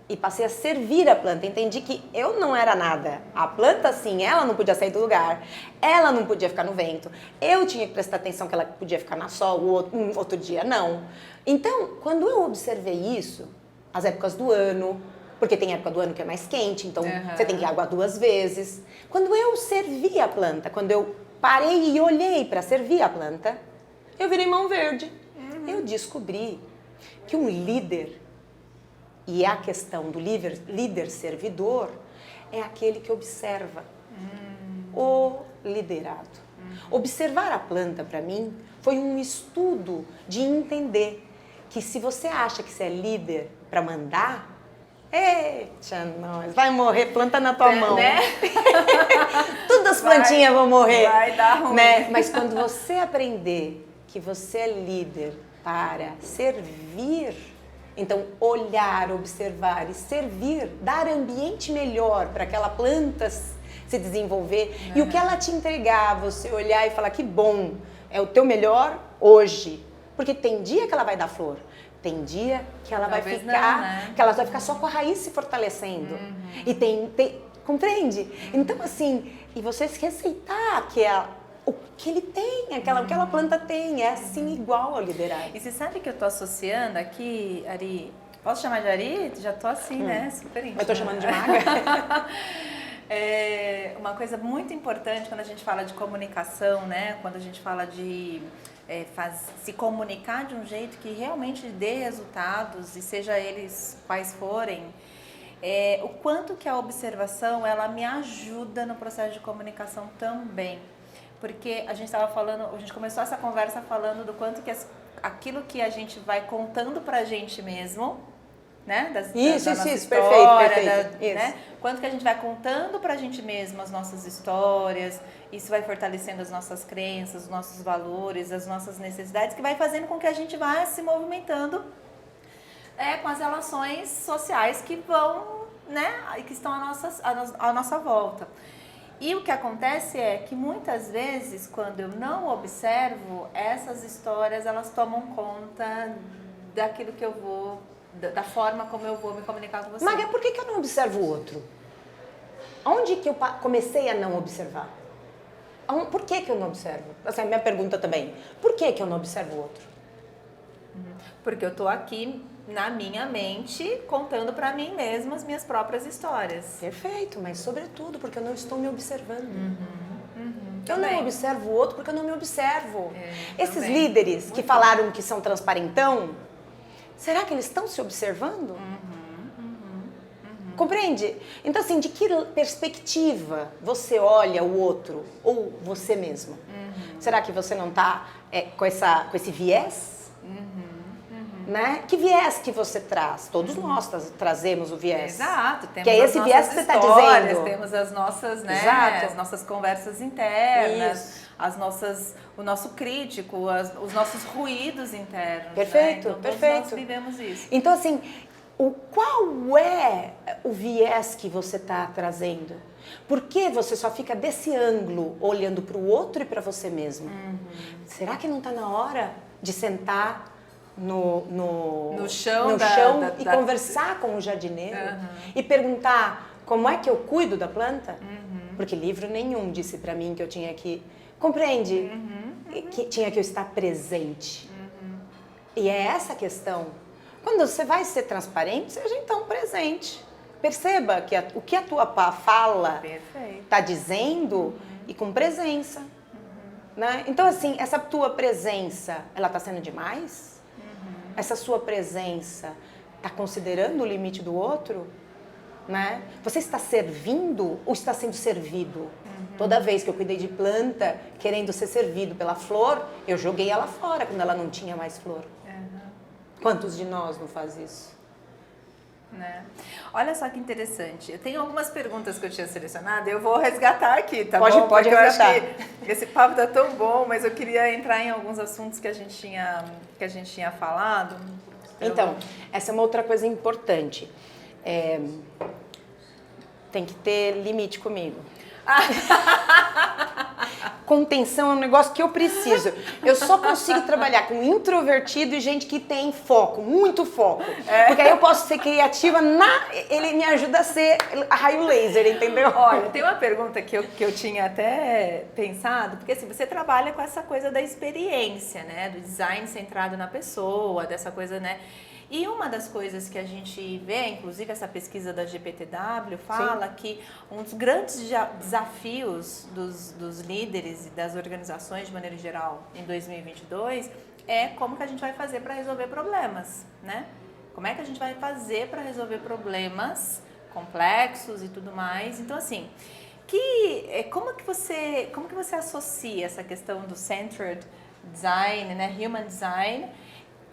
e passei a servir a planta, entendi que eu não era nada. A planta, sim, ela não podia sair do lugar, ela não podia ficar no vento, eu tinha que prestar atenção que ela podia ficar na sol, outro dia não. Então, quando eu observei isso, as épocas do ano, porque tem época do ano que é mais quente, então você tem que aguar 2 vezes. Quando eu servi a planta, quando eu parei e olhei para servir a planta, eu virei mão verde. Eu descobri que um líder, e é a questão do líder servidor, é aquele que observa o liderado. Observar a planta, para mim, foi um estudo de entender que se você acha que você é líder para mandar, eita, nós, vai morrer planta na tua mão. Né? Todas as plantinhas vão morrer. Vai dar ruim. Né? Mas quando você aprender que você é líder para servir, então olhar, observar e servir, dar ambiente melhor para aquela planta se desenvolver e o que ela te entregar, você olhar e falar que bom, é o teu melhor hoje, porque tem dia que ela vai dar flor, tem dia que ela vai ficar, não, né? que ela vai ficar só com a raiz se fortalecendo e tem compreende? Então assim, e você se receitar que o que ele tem, aquela planta tem, é assim igual ao liderar. E você sabe que eu tô associando aqui, Ari, posso chamar de Ari? Já tô assim, né? Super íntima. Mas tô chamando de maga. Uma coisa muito importante quando a gente fala de comunicação, né? Quando a gente fala de se comunicar de um jeito que realmente dê resultados e seja eles quais forem, o quanto que a observação ela me ajuda no processo de comunicação também. Porque a gente estava falando, a gente começou essa conversa falando do quanto que aquilo que a gente vai contando pra gente mesmo, né? Isso, história, perfeito. Né? Quanto que a gente vai contando pra gente mesmo as nossas histórias, isso vai fortalecendo as nossas crenças, os nossos valores, as nossas necessidades, que vai fazendo com que a gente vá se movimentando com as relações sociais que vão, né? Que estão à nossa volta. E o que acontece é que muitas vezes, quando eu não observo, essas histórias elas tomam conta daquilo que eu vou, da forma como eu vou me comunicar com você. Maga, por que eu não observo o outro? Onde que eu comecei a não observar? Por que que eu não observo? Essa é a minha pergunta também. Por que que eu não observo o outro? Porque eu tô aqui na minha mente contando para mim mesma as minhas próprias histórias. Perfeito, mas sobretudo porque eu não estou me observando. Eu Também. não observo o outro porque eu não me observo. Esses também. líderes que falaram que são transparentão, será que eles estão se observando? Compreende? Então, assim, de que perspectiva você olha o outro ou você mesmo? Será que você não está com esse viés? Né? Que viés que você traz? Todos nós trazemos o viés. Exato, temos que é esse viés que você está dizendo. Temos as nossas, né, Exato. as nossas conversas internas, Isso. o nosso crítico, os nossos ruídos internos. Perfeito, né? Então, perfeito. Todos nós vivemos isso. Então, assim, qual é o viés que você está trazendo? Por que você só fica desse ângulo, olhando para o outro e para você mesmo? Será que não está na hora de sentar no chão e conversar com o jardineiro e perguntar como é que eu cuido da planta? Porque livro nenhum disse para mim que eu tinha que... Compreende? Que tinha que eu estar presente. E é essa a questão. Quando você vai ser transparente, seja então presente. Perceba que o que a tua fala está dizendo e com presença. Né? Então, assim, essa tua presença, ela está sendo demais? Essa sua presença está considerando o limite do outro? Né? Você está servindo ou está sendo servido? Toda vez que eu cuidei de planta, querendo ser servido pela flor, eu joguei ela fora quando ela não tinha mais flor. Quantos de nós não faz isso? Né? Olha só que interessante. Eu tenho algumas perguntas que eu tinha selecionado, eu vou resgatar aqui, tá bom? Pode resgatar. Eu acho que esse papo tá tão bom, mas eu queria entrar em alguns assuntos que a gente tinha falado. Então, essa é uma outra coisa importante. Tem que ter limite comigo. Contenção é um negócio que eu preciso. Eu só consigo trabalhar com introvertido e gente que tem foco, muito foco. Porque aí eu posso ser criativa, ele me ajuda a ser a raio laser, entendeu? Olha, tem uma pergunta que eu tinha até pensado, porque assim, você trabalha com essa coisa da experiência, né? Do design centrado na pessoa, dessa coisa, né? E uma das coisas que a gente vê, inclusive essa pesquisa da GPTW, fala que um dos grandes desafios dos líderes e das organizações de maneira geral em 2022 é como que a gente vai fazer para resolver problemas, né? Como é que a gente vai fazer para resolver problemas complexos e tudo mais. Então, assim, como que você associa essa questão do centered design, né, human design,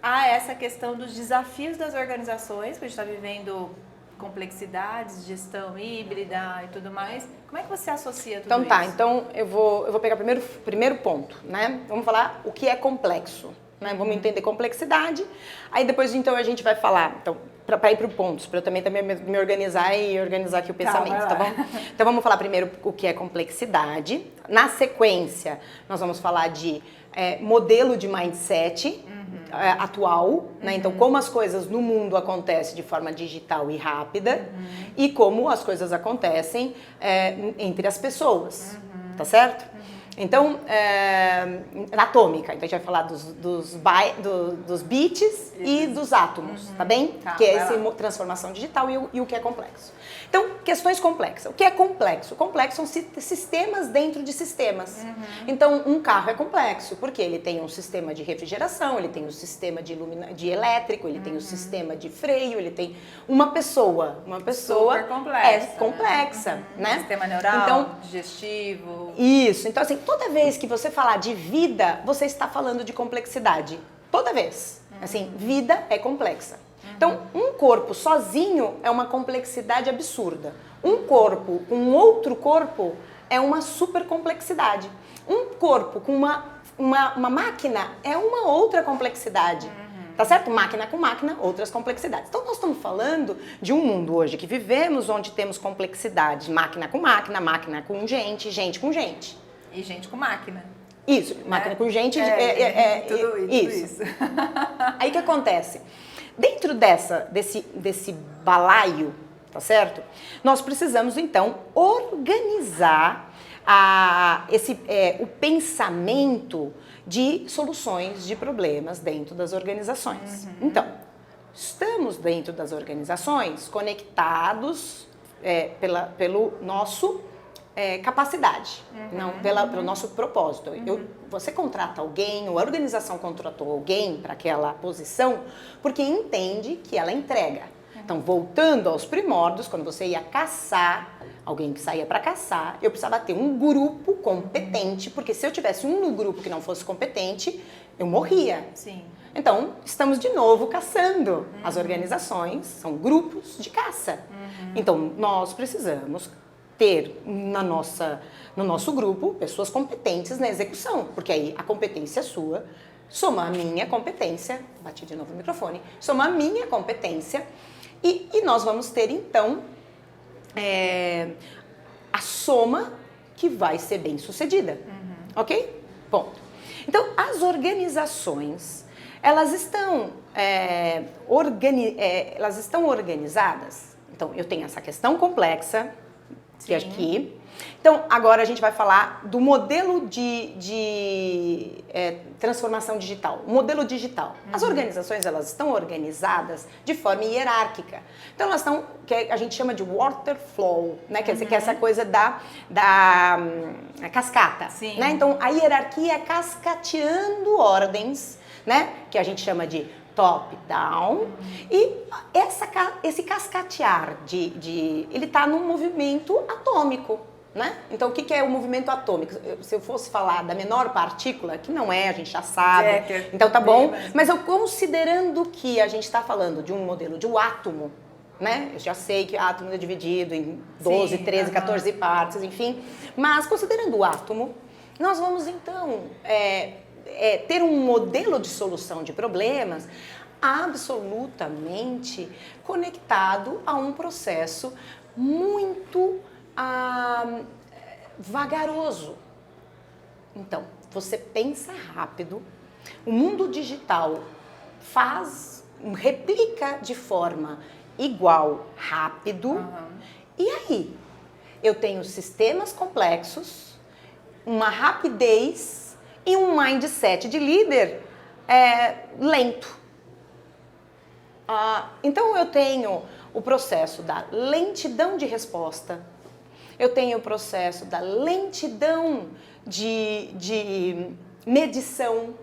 a essa questão dos desafios das organizações, porque a gente está vivendo complexidades, gestão híbrida e tudo mais. Como é que você associa tudo isso? Então eu vou pegar primeiro ponto, né? Vamos falar o que é complexo, né? Vamos entender complexidade, aí depois então a gente vai falar, então, para ir para o pontos, para eu também me organizar e organizar aqui o pensamento, tá bom? Então vamos falar primeiro o que é complexidade. Na sequência, nós vamos falar de modelo de mindset atual, né? Então como as coisas no mundo acontecem de forma digital e rápida e como as coisas acontecem entre as pessoas, tá certo? Então, atômica, então a gente vai falar dos bits e dos átomos, tá bem? Que é essa transformação digital e o que é complexo. Então, questões complexas. O que é complexo? Complexo são sistemas dentro de sistemas. Então, um carro é complexo porque ele tem um sistema de refrigeração, ele tem um sistema de elétrico, ele tem um sistema de freio, ele tem uma pessoa super complexa, é complexa, né? Sistema neural, então, digestivo. Isso. Então, assim, toda vez que você falar de vida, você está falando de complexidade. Toda vez. Assim, vida é complexa. Então, um corpo sozinho é uma complexidade absurda. Um corpo com outro corpo é uma super complexidade. Um corpo com uma máquina é uma outra complexidade. Tá certo? Máquina com máquina, outras complexidades. Então, nós estamos falando de um mundo hoje que vivemos onde temos complexidade. Máquina com gente, gente com gente. E gente com máquina. Isso, máquina com gente. Tudo isso. Aí o que acontece? Dentro desse balaio tá certo? Nós precisamos, então, organizar o pensamento de soluções de problemas dentro das organizações. Então, estamos dentro das organizações conectados pelo nosso capacidade, não pelo nosso propósito. Você contrata alguém, ou a organização contratou alguém para aquela posição porque entende que ela entrega. Então, voltando aos primórdios, quando você ia caçar, alguém que saía para caçar, eu precisava ter um grupo competente, porque se eu tivesse um no grupo que não fosse competente, eu morria. Sim. Então, estamos de novo caçando. As organizações são grupos de caça. Então, nós precisamos ter no nosso grupo pessoas competentes na execução, porque aí a competência sua soma a minha competência, bati de novo no microfone, soma a minha competência e nós vamos ter então a soma que vai ser bem sucedida, ok? Ponto. Então, as organizações, elas estão organizadas. Então, eu tenho essa questão complexa, que é aqui. Então, agora a gente vai falar do modelo de transformação digital, o modelo digital. As organizações, elas estão organizadas de forma hierárquica. Então, elas estão, que a gente chama de waterflow, né? Quer dizer, que é essa coisa da cascata. Sim. Né? Então, a hierarquia é cascateando ordens, né? Que a gente chama de top-down, e esse cascatear ele está num movimento atômico, né? Então, o que é o movimento atômico? Se eu fosse falar da menor partícula, que não é, a gente já sabe, então tá bom, mas eu considerando que a gente está falando de um modelo de um átomo, né? Eu já sei que átomo é dividido em 12, 13, 14 partes, enfim, mas considerando o átomo, nós vamos então ter um modelo de solução de problemas absolutamente conectado a um processo muito vagaroso. Então, você pensa rápido, o mundo digital replica de forma igual, rápido, e aí eu tenho sistemas complexos, uma rapidez e um mindset de líder lento. Então eu tenho o processo da lentidão de resposta, eu tenho o processo da lentidão de medição.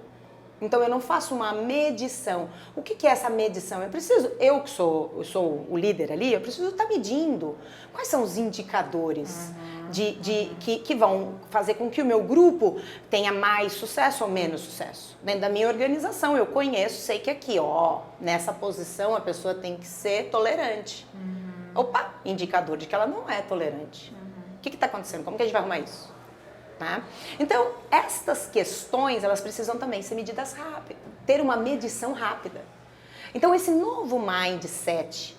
Então eu não faço uma medição. O que é essa medição? Eu que sou o líder ali, eu preciso estar medindo quais são os indicadores que vão fazer com que o meu grupo tenha mais sucesso ou menos sucesso. Dentro da minha organização, eu conheço, sei que aqui, nessa posição a pessoa tem que ser tolerante. Opa, indicador de que ela não é tolerante. O que está acontecendo? Como que a gente vai arrumar isso? Tá? Então, estas questões, elas precisam também ser medidas rápidas, ter uma medição rápida. Então, esse novo mindset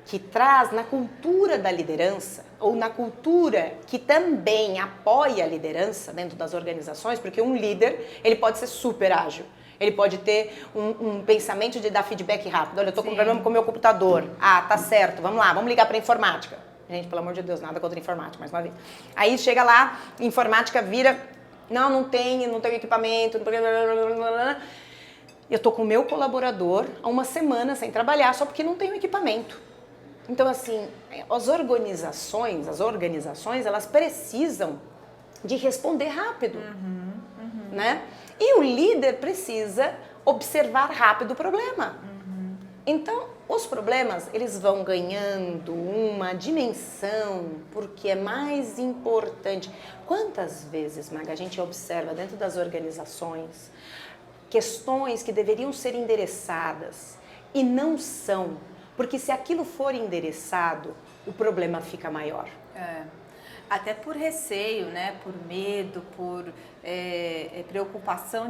que traz na cultura da liderança, ou na cultura que também apoia a liderança dentro das organizações, porque um líder, ele pode ser super ágil, ele pode ter um pensamento de dar feedback rápido. Olha, eu estou com um problema com o meu computador. Tá certo, vamos lá, vamos ligar para a informática. Gente, pelo amor de Deus, nada contra a informática, mais uma vez. Aí chega lá, informática vira, não tenho equipamento, eu tô com o meu colaborador há uma semana sem trabalhar só porque não tenho equipamento. Então, assim, as organizações, elas precisam de responder rápido, né? E o líder precisa observar rápido o problema. Então, os problemas, eles vão ganhando uma dimensão, porque é mais importante. Quantas vezes, Maga, a gente observa dentro das organizações questões que deveriam ser endereçadas e não são, porque se aquilo for endereçado, o problema fica maior. Até por receio, né? Por medo, por preocupação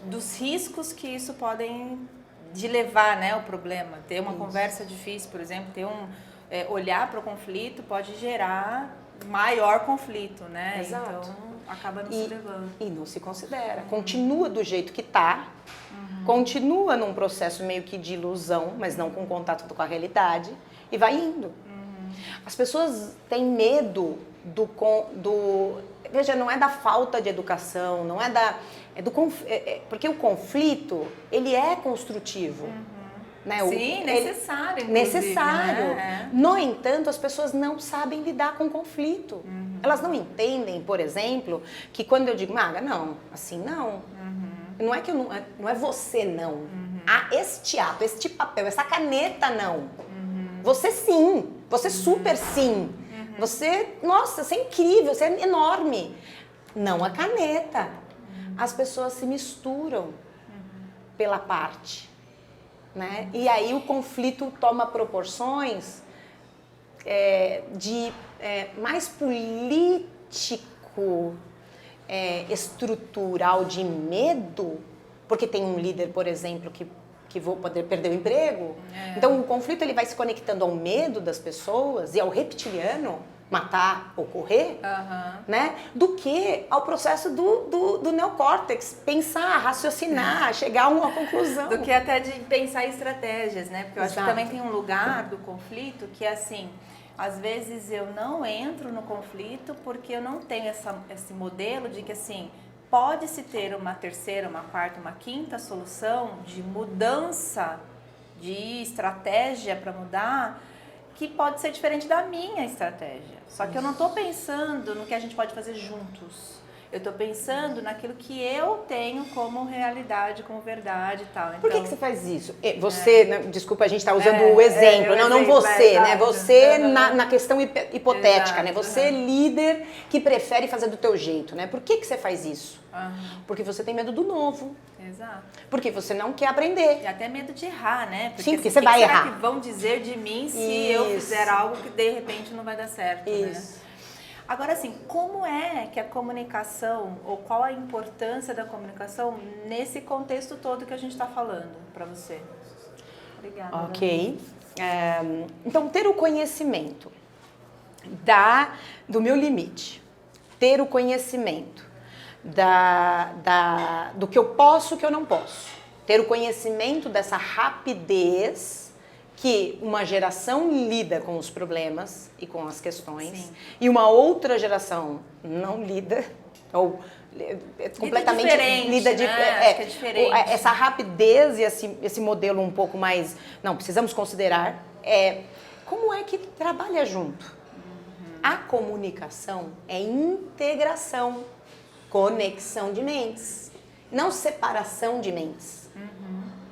dos riscos que isso podem de levar, né, o problema. Ter uma conversa difícil, por exemplo, olhar para o conflito pode gerar maior conflito, né? Exato. Então acaba não se levando. E não se considera. Continua do jeito que está, continua num processo meio que de ilusão, mas não com contato com a realidade, e vai indo. As pessoas têm medo veja, não é da falta de educação, não é da... porque o conflito, ele é construtivo. Né? Sim, necessário. Necessário. Né? No entanto, as pessoas não sabem lidar com conflito. Elas não entendem, por exemplo, que quando eu digo, Maga, não, assim não. Não é que não é você não. Este ato, este papel, essa caneta não. Você sim, você super sim. Você, nossa, você é incrível, você é enorme. Não a caneta. As pessoas se misturam pela parte. Né? E aí o conflito toma proporções mais político, estrutural, de medo, porque tem um líder, por exemplo, que vou poder perder o emprego. Então o conflito ele vai se conectando ao medo das pessoas e ao reptiliano, matar ou correr, né? Do que ao processo do neocórtex, pensar, raciocinar, chegar a uma conclusão. Do que até de pensar em estratégias, né? Porque eu acho que também tem um lugar do conflito que é assim, às vezes eu não entro no conflito porque eu não tenho esse modelo de que assim, pode-se ter uma terceira, uma quarta, uma quinta solução de mudança de estratégia para mudar, que pode ser diferente da minha estratégia. Só que eu não estou pensando no que a gente pode fazer juntos. Eu estou pensando naquilo que eu tenho como realidade, como verdade e tal. Então, por que você faz isso? Você, desculpa, a gente está usando o exemplo, não você, né? Você na questão hipotética, né? Você é líder que prefere fazer do teu jeito, né? Por que você faz isso? Porque você tem medo do novo. Exato. Porque você não quer aprender. E até medo de errar, né? Sim, porque você vai errar. O que vão dizer de mim se eu fizer algo que de repente não vai dar certo, né? Agora, assim, como é que a comunicação, ou qual a importância da comunicação nesse contexto todo que a gente está falando para você? Obrigada. Ok. Então, ter o conhecimento do meu limite, ter o conhecimento do que eu posso e o que eu não posso, ter o conhecimento dessa rapidez que uma geração lida com os problemas e com as questões e uma outra geração não lida ou completamente lida diferente, né? Acho que é diferente. Essa rapidez e esse modelo um pouco mais, não, precisamos considerar como é que trabalha junto. A comunicação é integração, conexão de mentes, não separação de mentes.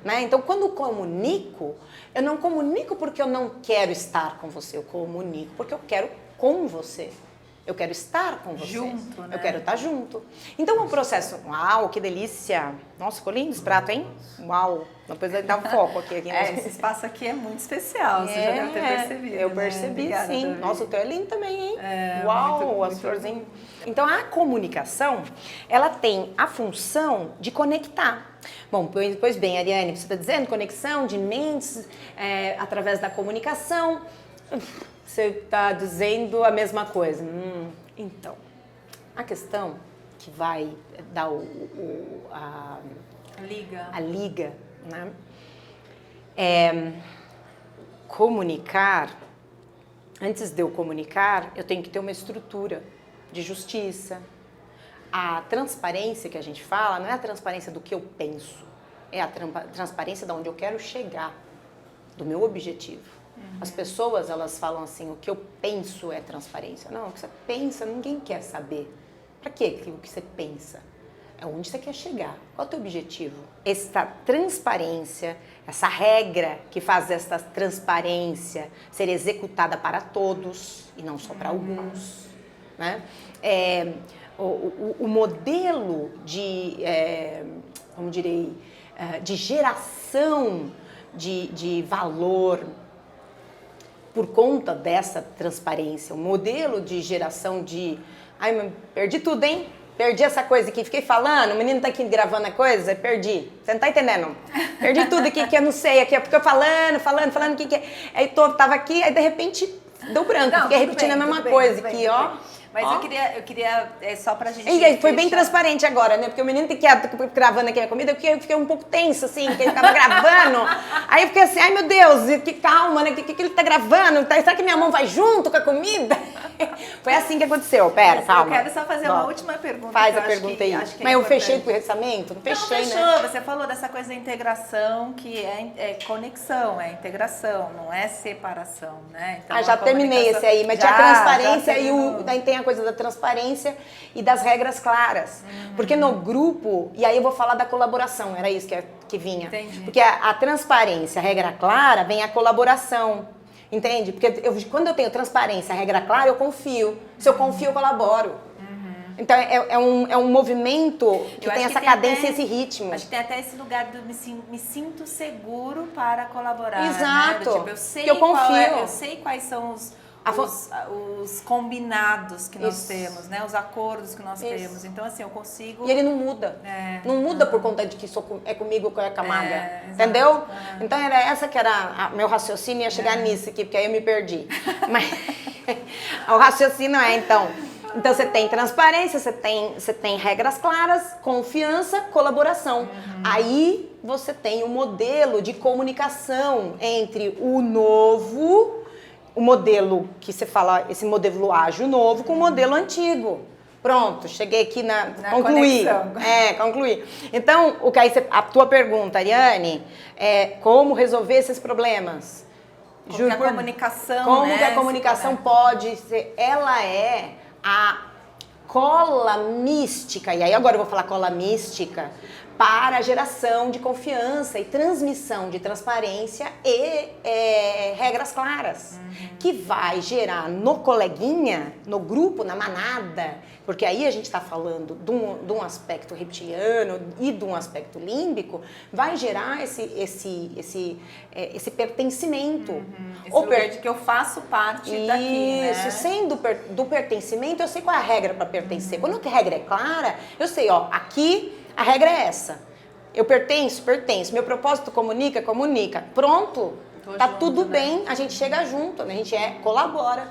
Né? Então, quando eu comunico, eu não comunico porque eu não quero estar com você, eu comunico porque eu quero com você. Eu quero estar com você. Junto, né? Eu quero estar junto. Então, o processo... Uau, que delícia! Nossa, ficou lindo esse prato, hein? Uau! Depois vai dar um foco aqui. Esse espaço aqui é muito especial, você já deve ter percebido. Eu percebi, Obrigada, sim. Davi. Nossa, o teu é lindo também, hein? Uau, as florzinhas. Então, a comunicação, ela tem a função de conectar. Bom, pois bem, Ariane, você está dizendo conexão de mentes através da comunicação. Você está dizendo a mesma coisa. Então, a questão que vai dar a liga, né? Comunicar, antes de eu comunicar, eu tenho que ter uma estrutura de justiça. A transparência que a gente fala não é a transparência do que eu penso, é a transparência de onde eu quero chegar, do meu objetivo. As pessoas, elas falam assim, o que eu penso é transparência. Não, o que você pensa, ninguém quer saber. Para quê o que você pensa? É onde você quer chegar. Qual é o teu objetivo? Essa transparência, essa regra que faz essa transparência ser executada para todos e não só para alguns, né? O modelo de, como direi, de geração de valor por conta dessa transparência, o modelo de geração de... Ai, perdi tudo, hein? Perdi essa coisa aqui, fiquei falando, o menino tá aqui gravando a coisa, perdi. Você não tá entendendo? Perdi tudo aqui que eu não sei, aqui, porque eu falando, o que é. Aí tava aqui, aí de repente deu branco, fiquei repetindo a mesma coisa aqui, ó. Mas eu queria só pra gente... E foi bem transparente agora, né? Porque o menino que gravando aqui a comida, eu fiquei um pouco tenso, assim, que ele tava gravando. Aí eu fiquei assim, ai meu Deus, que calma, né? O que ele tá gravando? Será que minha mão vai junto com a comida? Foi assim que aconteceu. Pera, calma. Eu quero só fazer uma última pergunta. Faz a pergunta aí. Acho que Mas eu fechei com o orçamento? Não fechei, não, fechou. Né? Você falou dessa coisa da integração, que é conexão, é integração, não é separação, né? Então, já terminei esse aí, mas tinha a transparência daí tem a coisa da transparência e das regras claras. Porque no grupo, e aí eu vou falar da colaboração, era isso que vinha. Entendi. Porque a transparência, a regra clara, vem a colaboração. Entende? Porque quando eu tenho transparência, a regra clara, eu confio. Se eu confio, eu colaboro. Então, é um movimento que tem essa cadência e esse ritmo. Acho que tem até esse lugar do me sinto seguro para colaborar. Exato. Né? Tipo, eu sei eu confio. eu sei quais são os combinados que nós temos, né? Os acordos que nós temos. Então, assim, eu consigo... E ele não muda. Não muda por conta de que é comigo ou com a camada. Entendeu? Então, era essa que era meu raciocínio, ia chegar nisso aqui, porque aí eu me perdi. Mas o raciocínio então você tem transparência, você tem regras claras, confiança, colaboração. Aí você tem o modelo de comunicação entre o novo... O modelo que você fala, esse modelo ágil novo com o modelo antigo. Pronto, cheguei aqui na concluí. Concluí. Então, a tua pergunta, Ariane, é como resolver esses problemas? Como que a comunicação, como que a comunicação pode ser, ela é a cola mística, e aí agora eu vou falar cola mística, para a geração de confiança e transmissão de transparência e regras claras, que vai gerar no coleguinha, no grupo, na manada, porque aí a gente está falando de um aspecto reptiliano e de um aspecto límbico, vai gerar esse pertencimento. Esse lugar de que eu faço parte daqui, né? Isso, sendo do pertencimento, eu sei qual é a regra para pertencer. Quando a regra é clara, eu sei, aqui... A regra é essa. Eu pertenço. Meu propósito comunica. Pronto. Tá tudo bem. A gente chega junto, né? A gente colabora.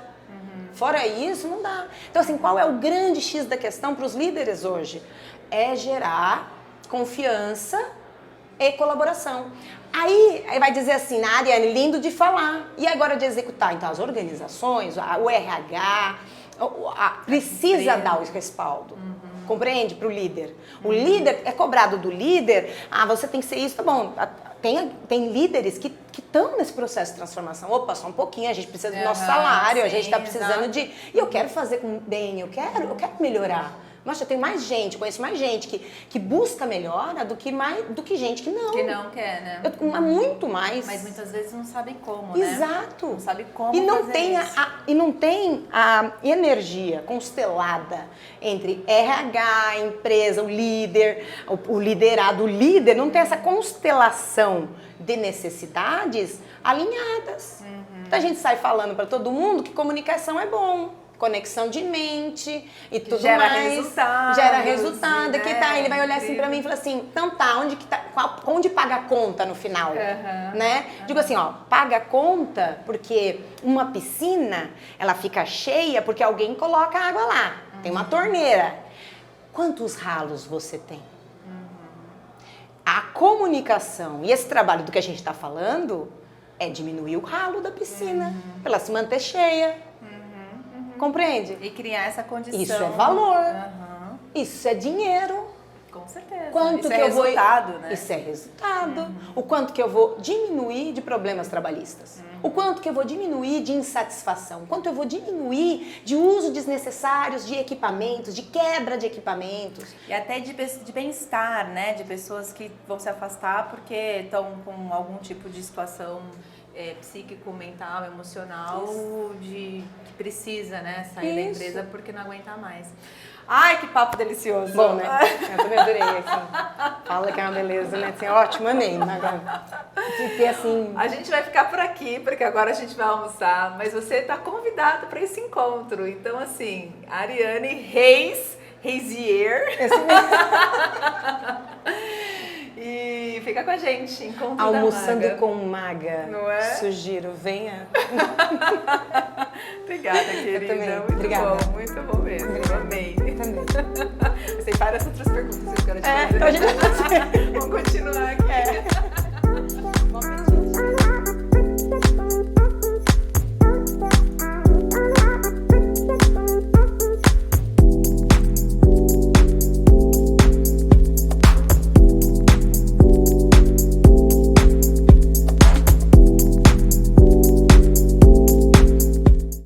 Fora isso, não dá. Então, assim, qual é o grande X da questão para os líderes hoje? É gerar confiança e colaboração. Aí vai dizer assim, Ariane, lindo de falar. E agora de executar? Então, as organizações, o RH, precisa dar o respaldo. Compreende? Para o líder. O líder é cobrado do líder. Você tem que ser isso, tá bom. Tem líderes que estão nesse processo de transformação. Opa, só um pouquinho, a gente precisa do nosso salário, a gente está precisando de... E eu quero fazer bem, eu quero melhorar. Nossa, eu tenho mais gente, conheço mais gente que busca melhora do que gente que não. Que não quer, né? Muito mais. Mas muitas vezes não sabem como, né? Exato. Não sabe como E não tem a energia constelada entre RH, empresa, o líder, o liderado. O líder não tem essa constelação de necessidades alinhadas. Então a gente sai falando para todo mundo que comunicação é bom. Conexão de mente e tudo gera mais. Gera resultado. Que tá, ele vai olhar assim pra mim e falar assim, então tá, onde paga a conta no final? Né? Digo assim, paga a conta porque uma piscina, ela fica cheia porque alguém coloca água lá. Tem uma torneira. Quantos ralos você tem? A comunicação e esse trabalho do que a gente tá falando é diminuir o ralo da piscina pra ela se manter cheia. Compreende? E criar essa condição. Isso é valor. Isso é dinheiro. Com certeza. Quanto isso é resultado, né? Isso é resultado. O quanto que eu vou diminuir de problemas trabalhistas. O quanto que eu vou diminuir de insatisfação. O quanto eu vou diminuir de uso desnecessários de equipamentos, de quebra de equipamentos. E até de bem-estar, né? De pessoas que vão se afastar porque estão com algum tipo de situação psíquico, mental, emocional, que precisa, né, sair da empresa porque não aguenta mais. Ai, que papo delicioso. Bom, né? Eu também adorei, assim. Fala que é uma beleza, né? Assim, ótimo, amei. De ter, assim... A gente vai ficar por aqui, porque agora a gente vai almoçar, mas você está convidado para esse encontro. Então, assim, Ariane Reisier. E fica com a gente, Encontro da Almoçando Maga. com Maga. Não é? Sugiro, venha. Obrigada, querida. também. Muito Obrigada. muito bom mesmo. Obrigada. Amei. Também. Eu sei várias outras perguntas que eu quero te É, fazer. então a gente vai fazer.